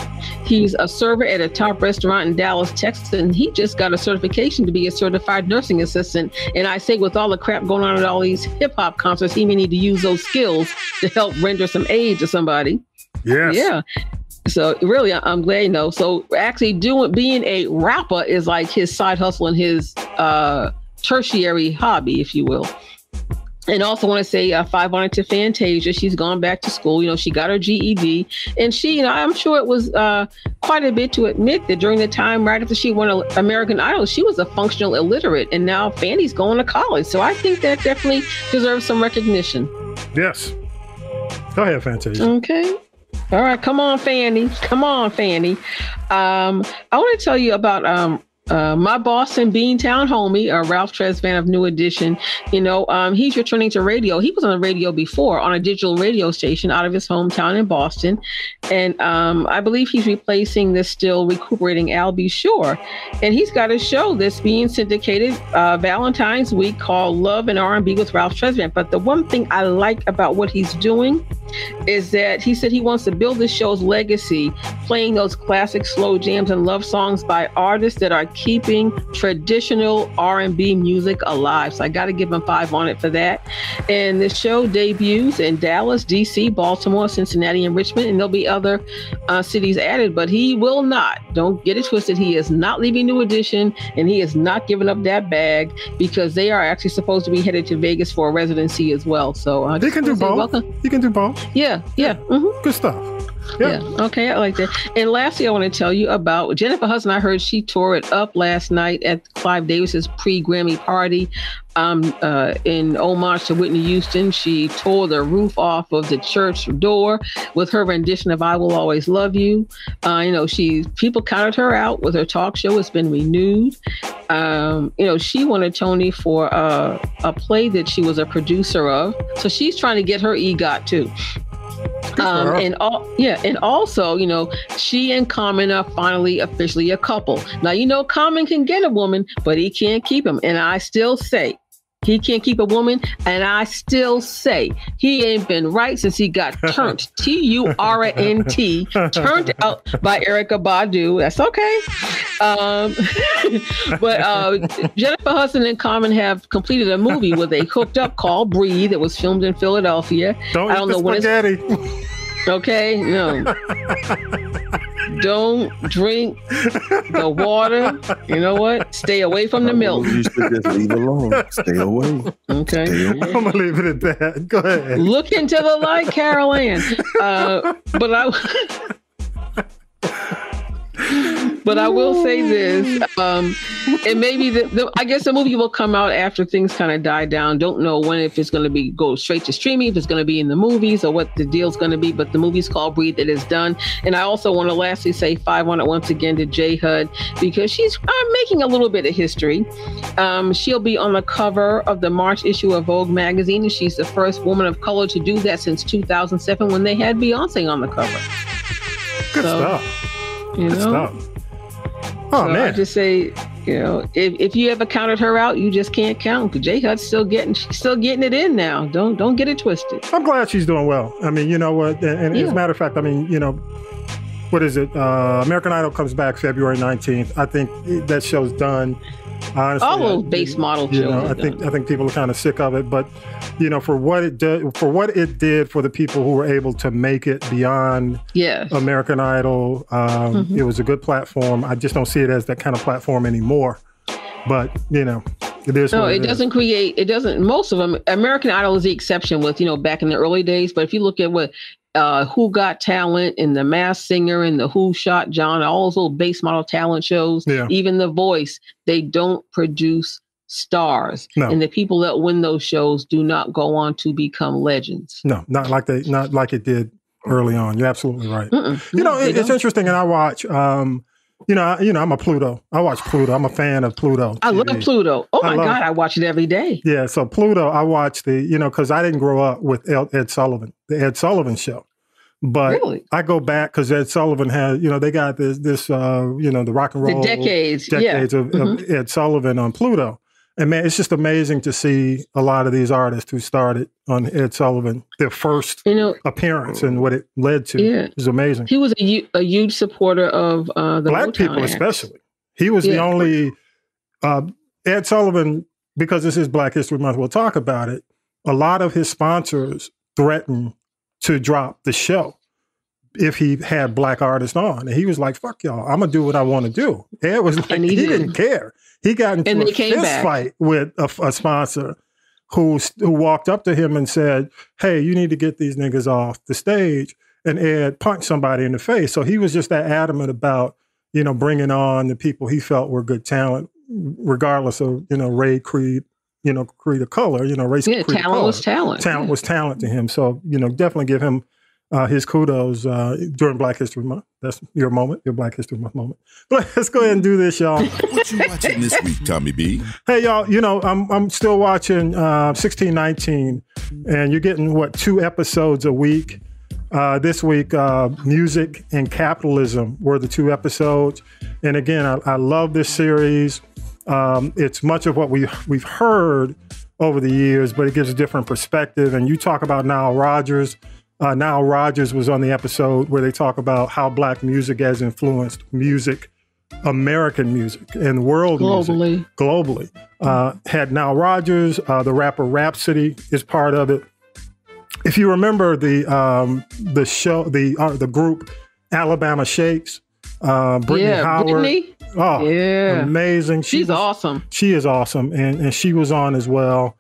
He's a server at a top restaurant in Dallas, Texas, and he just got a certification to be a certified nursing assistant. And I say, with all the crap going on at all these hip hop concerts, he may need to use those skills to help render some aid to somebody. Yes. Yeah. So really, I'm glad, So actually being a rapper is like his side hustle and his tertiary hobby, if you will. And also want to say 5 on it to Fantasia. She's gone back to school. She got her GED. And she, I'm sure it was quite a bit to admit that during the time right after she won American Idol, she was a functional illiterate. And now Fanny's going to college. So I think that definitely deserves some recognition. Yes. Go ahead, Fantasia. Okay. All right. Come on, Fanny. I want to tell you about my Boston Beantown homie, Ralph Tresvant of New Edition. He's returning to radio. He was on the radio before on a digital radio station out of his hometown in Boston. And I believe he's replacing the still recuperating Al B. Shore. And he's got a show that's being syndicated Valentine's week called Love and R&B with Ralph Tresvant. But the one thing I like about what he's doing is that he said he wants to build the show's legacy, playing those classic slow jams and love songs by artists that are keeping traditional R&B music alive. So I got to give him 5 on it for that. And the show debuts in Dallas, DC, Baltimore, Cincinnati, and Richmond, and there'll be other cities added, but he will not. Don't get it twisted. He is not leaving New Edition, and he is not giving up that bag, because they are actually supposed to be headed to Vegas for a residency as well. So you can do both. Welcome. You can do both. Yeah. Mm-hmm. Good stuff. Yeah. Okay, I like that. And lastly, I want to tell you about Jennifer Hudson. I heard she tore it up last night at Clive Davis's pre-Grammy party. In homage to Whitney Houston, she tore the roof off of the church door with her rendition of "I Will Always Love You." People counted her out with her talk show. It's been renewed. She won a Tony for a play that she was a producer of. So she's trying to get her EGOT too. And also, she and Common are finally officially a couple. Now, Common can get a woman, but he can't keep him. And I still say he can't keep a woman, and I still say he ain't been right since he got turned, T-U-R-N-T, turned out by Erykah Badu. That's okay. But Jennifer Hudson and Common have completed a movie where they hooked up called Breathe. It was filmed in Philadelphia. I don't know when spaghetti. Okay, no. Don't drink the water. You know what? Stay away from the milk. You should just leave it alone. Stay away. Okay. Stay away. I'm going to leave it at that. Go ahead. Look into the light, Carol Ann. But I will say this, and maybe I guess the movie will come out after things kind of die down. Don't know when, if it's going to go straight to streaming, if it's going to be in the movies, or what the deal's going to be. But the movie's called Breathe. It is done. And I also want to lastly say 5 on it once again to J Hud, because she's making a little bit of history. She'll be on the cover of the March issue of Vogue magazine, and she's the first woman of color to do that since 2007, when they had Beyonce on the cover. Good stuff. Good stuff. Oh, so man. I just say, if you ever counted her out, you just can't count, because J Hud's still getting it in now. Don't get it twisted. I'm glad she's doing well. I mean, you know what? And as a matter of fact, I mean, what is it? American Idol comes back February 19th. I think that show's done. Honestly, all those base model shows. I think people are kind of sick of it, but for what it did for the people who were able to make it beyond American Idol, it was a good platform. I just don't see it as that kind of platform anymore. But it is. No, it doesn't create. It doesn't. Most of them, American Idol is the exception. With back in the early days, but if you look at what Who Got Talent and The Masked Singer and the Who Shot John, all those little base model talent shows, even The Voice, they don't produce stars. No. And the people that win those shows do not go on to become legends. No, not like it did early on. You're absolutely right. It's interesting, and I watch. I'm a Pluto. I watch Pluto. I'm a fan of Pluto. I love Pluto. Oh my God, I watch it every day. Yeah, so Pluto, I watch because I didn't grow up with Ed Sullivan, the Ed Sullivan Show. But I go back because Ed Sullivan has, they got this the rock and roll. The decades of Ed Sullivan on Pluto. And man, it's just amazing to see a lot of these artists who started on Ed Sullivan, their first appearance and what it led to. It was amazing. He was a huge supporter of the Black Motown people, Act. especially. He was the only Ed Sullivan, because this is Black History Month, we'll talk about it. A lot of his sponsors threatened to drop the show if he had Black artists on. And he was like, fuck y'all, I'm going to do what I want to do. Ed was like, he didn't care. He got into a fist fight with a sponsor who walked up to him and said, hey, you need to get these niggas off the stage. And Ed punched somebody in the face. So he was just that adamant about, bringing on the people he felt were good talent, regardless of, race, creed, creed of color, race, creed, talent color. was talent. Talent was talent to him. So, definitely give him his kudos during Black History Month. That's your moment, your Black History Month moment. But let's go ahead and do this, y'all. What you watching this week, Tommy B? Hey, y'all, I'm still watching 1619, and you're getting, 2 episodes a week. This week, Music and Capitalism were the 2 episodes. And again, I love this series. It's much of what we've heard over the years, but it gives a different perspective. And you talk about Nile Rodgers. Nile Rodgers was on the episode where they talk about how Black music has influenced music American music and world music globally. Had Nile Rodgers, the rapper Rhapsody is part of it. If you remember the show, the group Alabama Shakes, Brittany Howard. Brittany? Oh, yeah, amazing. She's awesome. She is awesome, and she was on as well.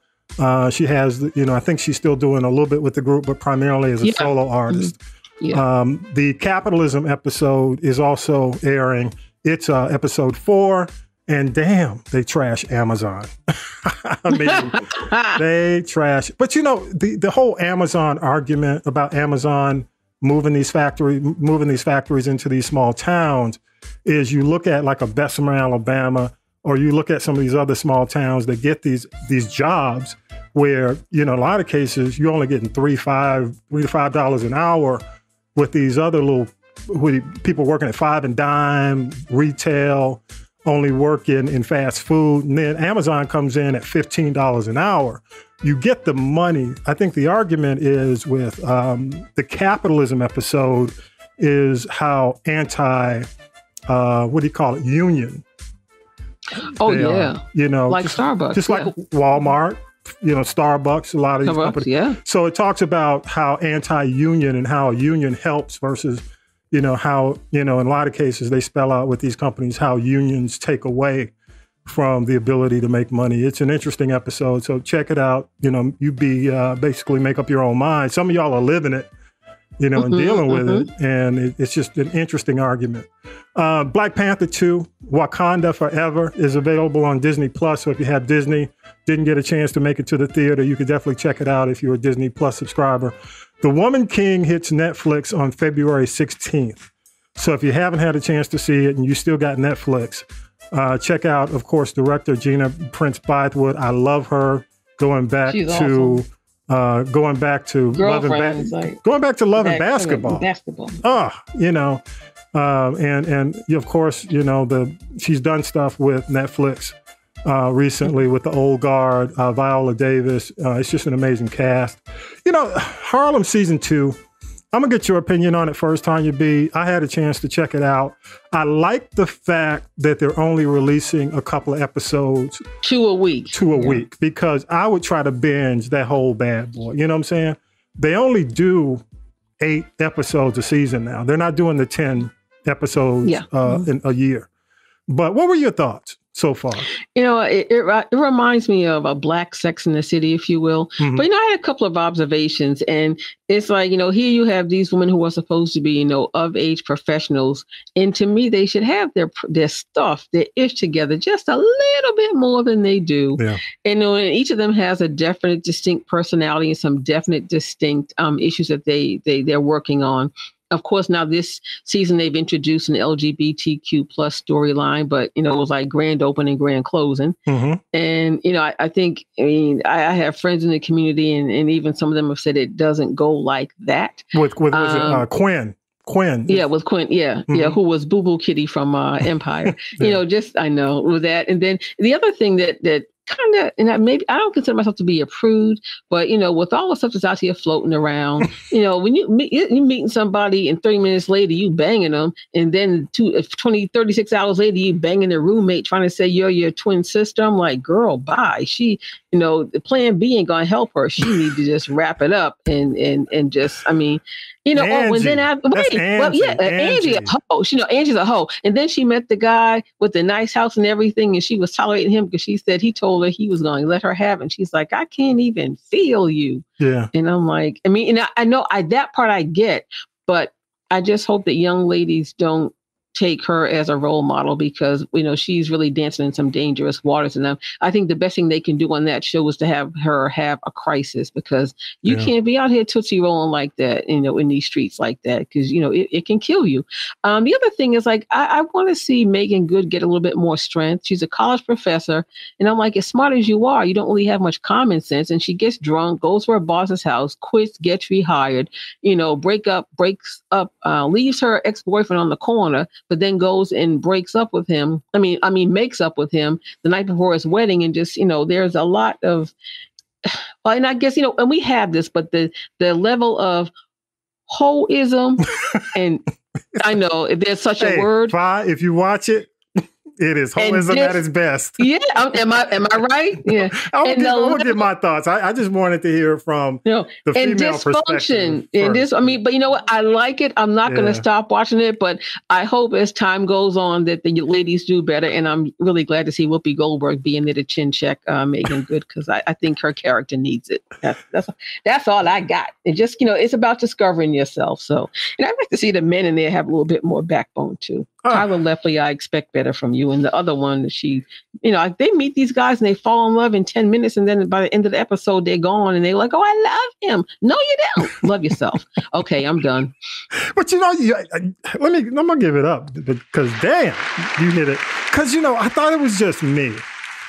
She has, I think she's still doing a little bit with the group, but primarily as a solo artist. Yeah. The Capitalism episode is also airing. It's episode 4, and damn, they trash Amazon. I mean, they trash. But the whole Amazon argument about Amazon moving these factories into these small towns is, you look at like a Bessemer, Alabama, or you look at some of these other small towns that get these jobs where, in a lot of cases, you're only getting $3 to $5 an hour, with these other people working at 5 and dime, retail, only working in fast food. And then Amazon comes in at $15 an hour. You get the money. I think the argument is with the Capitalism episode is how anti, union. Oh, yeah. Like just, Starbucks. Just like Walmart, Starbucks, a lot of these companies. Yeah. So it talks about how anti-union and how a union helps versus, how, in a lot of cases they spell out with these companies how unions take away from the ability to make money. It's an interesting episode. So check it out. You basically make up your own mind. Some of y'all are living it, and dealing with it. And it's just an interesting argument. Black Panther 2, Wakanda Forever is available on Disney Plus. So if you have Disney, didn't get a chance to make it to the theater, you could definitely check it out if you're a Disney Plus subscriber. The Woman King hits Netflix on February 16th. So if you haven't had a chance to see it and you still got Netflix, check out, of course, director Gina Prince Bythewood. I love her. Going back to Love and Basketball. And of course, she's done stuff with Netflix recently with the Old Guard, Viola Davis. It's just an amazing cast. Harlem season 2. I'm going to get your opinion on it first, Tonya B. I had a chance to check it out. I like the fact that they're only releasing a couple of episodes. 2 a week. 2 a week, because I would try to binge that whole bad boy. You know what I'm saying? They only do 8 episodes a season now. They're not doing the 10 episodes in a year. But what were your thoughts so far? It reminds me of a Black Sex in the City, if you will. Mm-hmm. But, I had a couple of observations, and it's like, here you have these women who are supposed to be, of age professionals. And to me, they should have their stuff, their ish together just a little bit more than they do. Yeah. And each of them has a definite, distinct personality and some definite, distinct issues that they're working on. Of course, now this season, they've introduced an LGBTQ plus storyline, but, it was like grand opening, grand closing. Mm-hmm. And, I have friends in the community and even some of them have said it doesn't go like that. With was it Quinn? Quinn. Yeah, with Quinn. Yeah. Mm-hmm. Yeah. Who was Boo Boo Kitty from Empire. I know with that. And then the other thing that kind of, and I don't consider myself to be a prude, but with all the stuff that's out here floating around, when you're meeting somebody and 30 minutes later you banging them, and then 36 hours later you banging their roommate trying to say you're your twin sister. I'm like, girl, bye. She, the plan B ain't gonna help her. She need to just wrap it up and just, Angie. Angie a hoe. Angie's a hoe. And then she met the guy with the nice house and everything, and she was tolerating him because she said he told her he was going to let her have it. And she's like, I can't even feel you. Yeah. And I'm like, I know that part I get, but I just hope that young ladies don't take her as a role model because, she's really dancing in some dangerous waters. And I think the best thing they can do on that show is to have her have a crisis, because you can't be out here tootsie rolling like that, in these streets like that, because, it can kill you. The other thing is like, I want to see Megan Good get a little bit more strength. She's a college professor. And I'm like, as smart as you are, you don't really have much common sense. And she gets drunk, goes to her boss's house, quits, gets rehired, breaks up, leaves her ex-boyfriend on the corner, but then goes and makes up with him the night before his wedding. And just, there's a lot of, and I guess, and we have this, but the level of hoism, and I know if there's such a word. If you watch it, It is holism at its best. Yeah, am I right? Yeah. I will give my thoughts. I just wanted to hear from the female perspective. And this, I mean, but you know what? I like it. I'm not going to stop watching it, but I hope as time goes on that the ladies do better. And I'm really glad to see Whoopi Goldberg being there to chin check Megan Good, because I think her character needs it. That's all I got. And just, it's about discovering yourself. So, and I'd like to see the men in there have a little bit more backbone too. Tyler Lefley, I expect better from you. And the other one, she, they meet these guys and they fall in love in 10 minutes. And then by the end of the episode, they're gone and they're like, oh, I love him. No, you don't. Love yourself. Okay, I'm done. But I'm going to give it up because damn, you hit it. Because, I thought it was just me.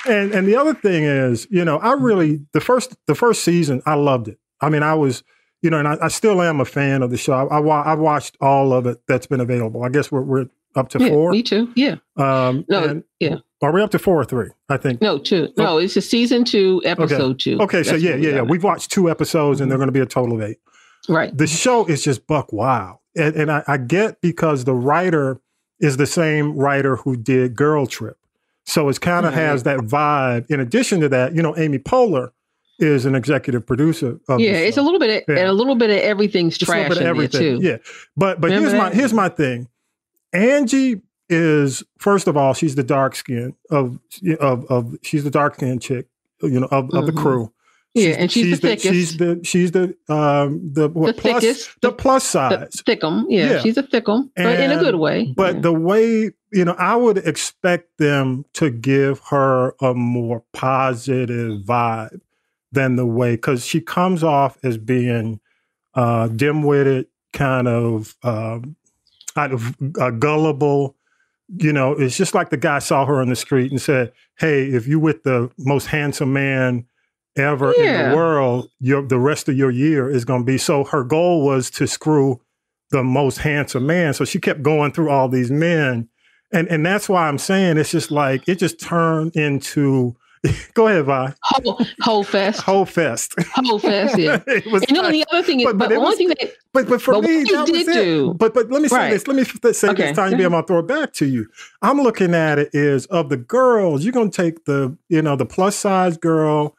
And the other thing is, I really, the first season, I loved it. I mean, I was, and I still am a fan of the show. I've watched all of it that's been available. I guess we're up to 4. Me too. Yeah. Are we up to 4 or 3? I think. No, 2. No, it's a season 2, episode 2. Okay, so yeah. We've watched 2 episodes, and they're going to be a total of 8. Right. The show is just buck wild, and I get because the writer is the same writer who did Girl Trip, so it kind of has that vibe. In addition to that, Amy Poehler is an executive producer of the show. It's a little bit of, and a little bit of everything's trash in there too. Yeah, but here's my thing. Angie is, first of all, she's the dark skin she's the dark skin chick, of the crew. And she's the thickest. She's the plus size. The thickum. Yeah, she's a thickum, but in a good way. But the way, I would expect them to give her a more positive vibe than the way, because she comes off as being dim-witted, kind of gullible. It's just like the guy saw her on the street and said, hey, if you with the most handsome man ever in the world, the rest of your year is going to be. So her goal was to screw the most handsome man. So she kept going through all these men. And that's why I'm saying it's just like, it just turned into, go ahead, Vi. Whole fest. Whole fest, yeah. The other thing is, but for me, that was it. But let me say this. Let me say this time, I'm going to throw it back to you. I'm looking at it is, of the girls, you're going to take the plus size girl.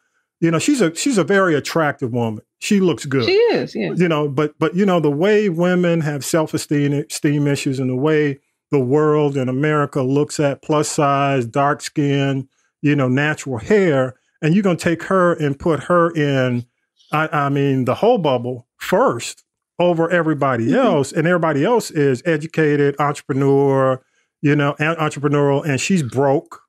She's a very attractive woman. She looks good. She is, yeah. But the way women have self-esteem issues, and the way the world and America looks at plus size, dark skin, natural hair, and you're going to take her and put her in, I mean, the whole bubble first over everybody else, and everybody else is educated, entrepreneurial, and she's broke.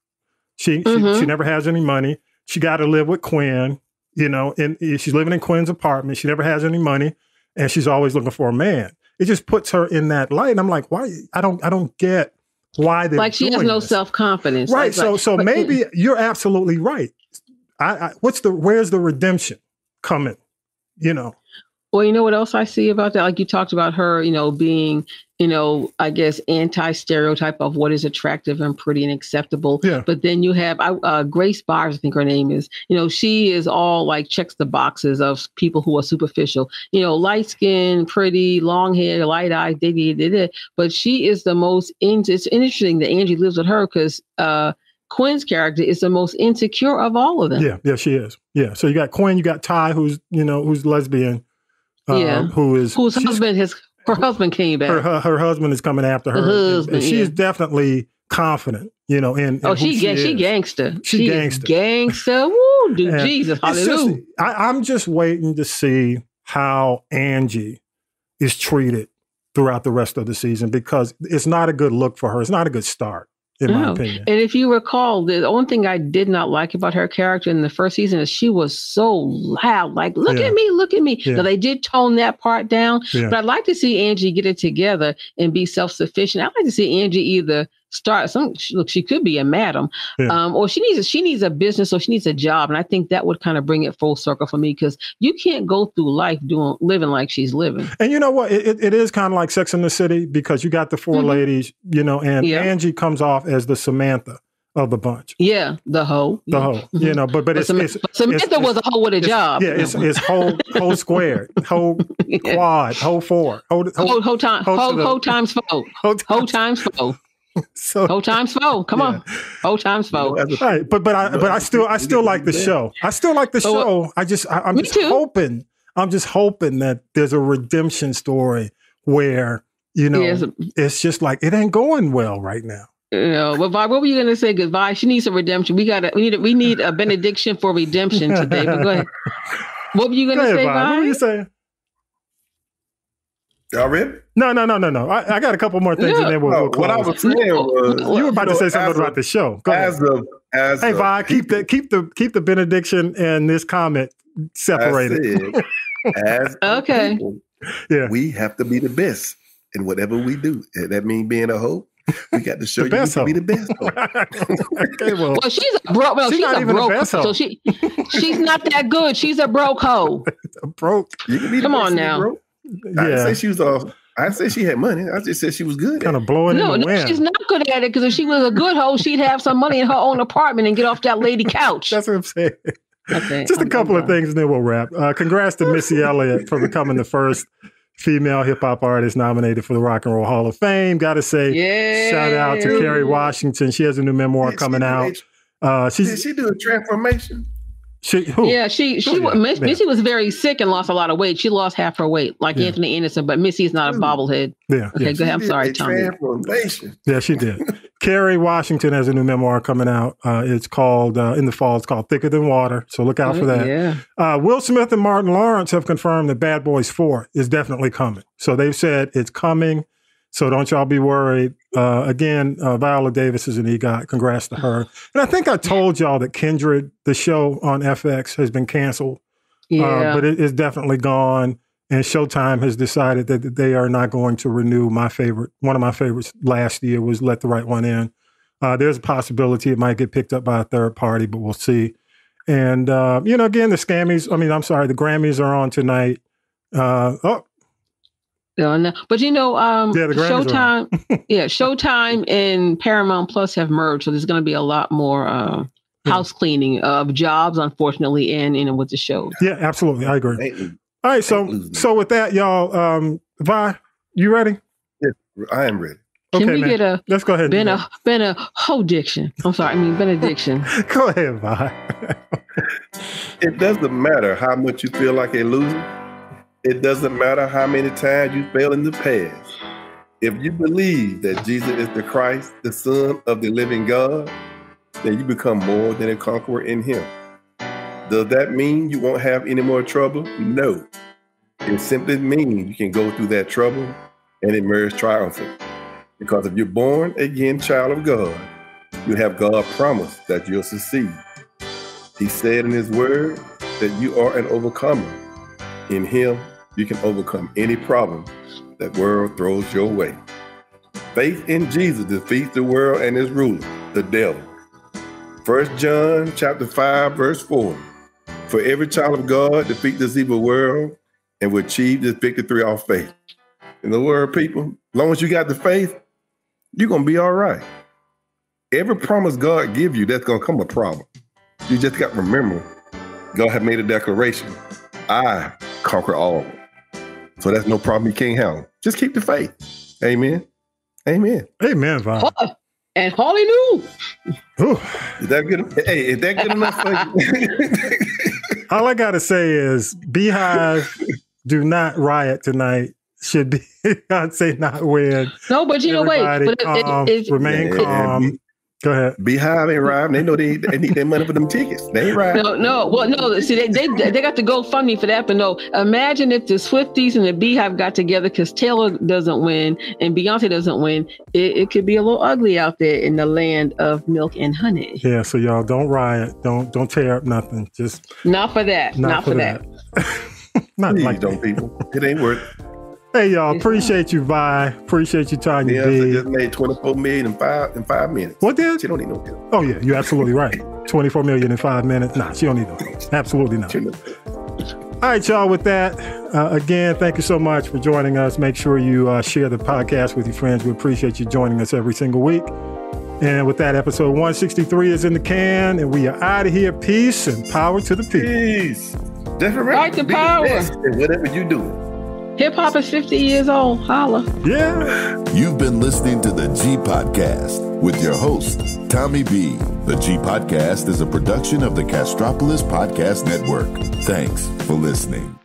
She never has any money. She got to live with Quinn, and she's living in Quinn's apartment. She never has any money, and she's always looking for a man. It just puts her in that light. And I'm like, why? I don't get why they're like she has no self-confidence. Right. So maybe you're absolutely right. Where's the redemption coming? Well, you know what else I see about that? Like you talked about her, being, I guess, anti-stereotype of what is attractive and pretty and acceptable. Yeah. But then you have Grace Byers, I think her name is, she is all like checks the boxes of people who are superficial, light skin, pretty, long hair, light eyes, but she is the most, it's interesting that Angie lives with her because Quinn's character is the most insecure of all of them. Yeah, she is. Yeah. So you got Quinn, you got Ty, who's lesbian. Whose husband came back. Her husband is coming after her. And she is definitely confident, she gangster. She gangster. Gangster. Woo, dude, Jesus, hallelujah. I'm just waiting to see how Angie is treated throughout the rest of the season, because it's not a good look for her. It's not a good start, in my opinion. And if you recall, the only thing I did not like about her character in the first season is she was so loud, like, look at me. Yeah. Now, they did tone that part down, but I'd like to see Angie get it together and be self-sufficient. I'd like to see Angie either start she could be a madam, or she needs a business, or she needs a job. And I think that would kind of bring it full circle for me, because you can't go through life living like she's living. And you know what? It is kind of like Sex and the City, because you got the 4 ladies, and Angie comes off as the Samantha of the bunch. Yeah, the hoe. The hoe. But Samantha was a hoe with a job. Yeah, it's whole squared, whole quad, whole 4, whole times 4. Hoe times 4. So 4 times 4. Come on. 4 times 4. Right. But I still like the show. I still like the show. I'm just hoping that there's a redemption story where, it's just like it ain't going well right now. But Vi, what were you gonna say? Goodbye. She needs a redemption. We need a benediction for redemption today. But go ahead. What were you gonna say, Vi? What were you saying? Y'all ready? No. I got a couple more things and then we'll close. What I was saying was you were about to say something about the show. Go ahead. Hey, Vi, keep the benediction and this comment separated. As okay. People, we have to be the best in whatever we do. That means being a hoe. We got to show you to be the best. Okay, well, she's a broke. Well, she's a broke hoe. So she's not that good. She's a broke hoe. Broke. Come on now. I didn't say she was I didn't say she had money. I just said she was good. Kind of blowing in the wind. She's not good at it because if she was a good hoe, she'd have some money in her own apartment and get off that lady couch. That's what I'm saying. Okay, just a couple of things and then we'll wrap. Congrats to Missy Elliott for becoming the first female hip hop artist nominated for the Rock and Roll Hall of Fame. Got to say, shout out to Kerry Washington. She has a new memoir coming out. Did she do a transformation? Missy was very sick and lost a lot of weight. She lost half her weight, like Anthony Anderson, but Missy is not a bobblehead. Yeah. Okay, go ahead. I'm sorry, Tommy. Yeah, she did. Kerry Washington has a new memoir coming out. It's called, in the fall, it's called Thicker Than Water. So look out for that. Yeah. Will Smith and Martin Lawrence have confirmed that Bad Boys 4 is definitely coming. So they've said it's coming. So don't y'all be worried. Again, Viola Davis is an EGOT. Congrats to her. And I think I told y'all that Kindred, the show on FX, has been canceled. But it is definitely gone. And Showtime has decided that they are not going to renew one of my favorites last year was Let the Right One In. There's a possibility it might get picked up by a third party, but we'll see. And, again, the Grammys are on tonight. No. But Showtime, Showtime and Paramount Plus have merged, so there's going to be a lot more house cleaning of jobs, unfortunately, and with the show. Yeah, absolutely, I agree. All right, so with that, y'all, Vi, you ready? Yes, I am ready. Can we get a let's go ahead. benediction? I'm sorry, benediction. Go ahead, Vi. It doesn't matter how much you feel like a loser. It doesn't matter how many times you fail in the past. If you believe that Jesus is the Christ, the Son of the living God, then you become more than a conqueror in him. Does that mean you won't have any more trouble? No. It simply means you can go through that trouble and emerge triumphant. Because if you're born again child of God, you have God's promise that you'll succeed. He said in his word that you are an overcomer. In him, you can overcome any problem that world throws your way. Faith in Jesus defeats the world and its ruler, the devil. 1 John chapter 5, verse 4. For every child of God defeat this evil world and will achieve this victory through our faith. In the word, people, as long as you got the faith, you're going to be all right. Every promise God give you, that's going to come a problem. You just got to remember, God have made a declaration. I conquer all. So that's no problem you can't handle. Just keep the faith. Amen. Amen. Amen, Vi. And hallelujah. Is that good? Hey, is that good enough for you? All I got to say is BEYHIVE, do not riot tonight. Should be, I'd say not win. No, but wait. Remain calm. Go ahead. BEYHIVE ain't riding. They know they need their money for them tickets. They ain't riding. No. Well, no. See, they got to go fund me for that. But no, imagine if the Swifties and the BEYHIVE got together because Taylor doesn't win and Beyonce doesn't win. It could be a little ugly out there in the land of milk and honey. Yeah. So y'all don't riot. Don't tear up nothing. Just not for that. Not for that. Not please like don't, people. It ain't worth it. Hey, y'all, appreciate you, Vi. Appreciate you, Tonya B. just made $24 million in 5 minutes. What did? She don't need no help. Oh, yeah, you're absolutely right. $24 million in 5 minutes. Nah, she don't need no help. Absolutely not. All right, y'all, with that, again, thank you so much for joining us. Make sure you share the podcast with your friends. We appreciate you joining us every single week. And with that, episode 163 is in the can, and we are out of here. Peace and power to the people. Peace. Definitely. Right to power. Whatever you do. Hip hop is 50 years old. Holla. Yeah. You've been listening to the G Podcast with your host, Tommy B. The G Podcast is a production of the Castropolis Podcast Network. Thanks for listening.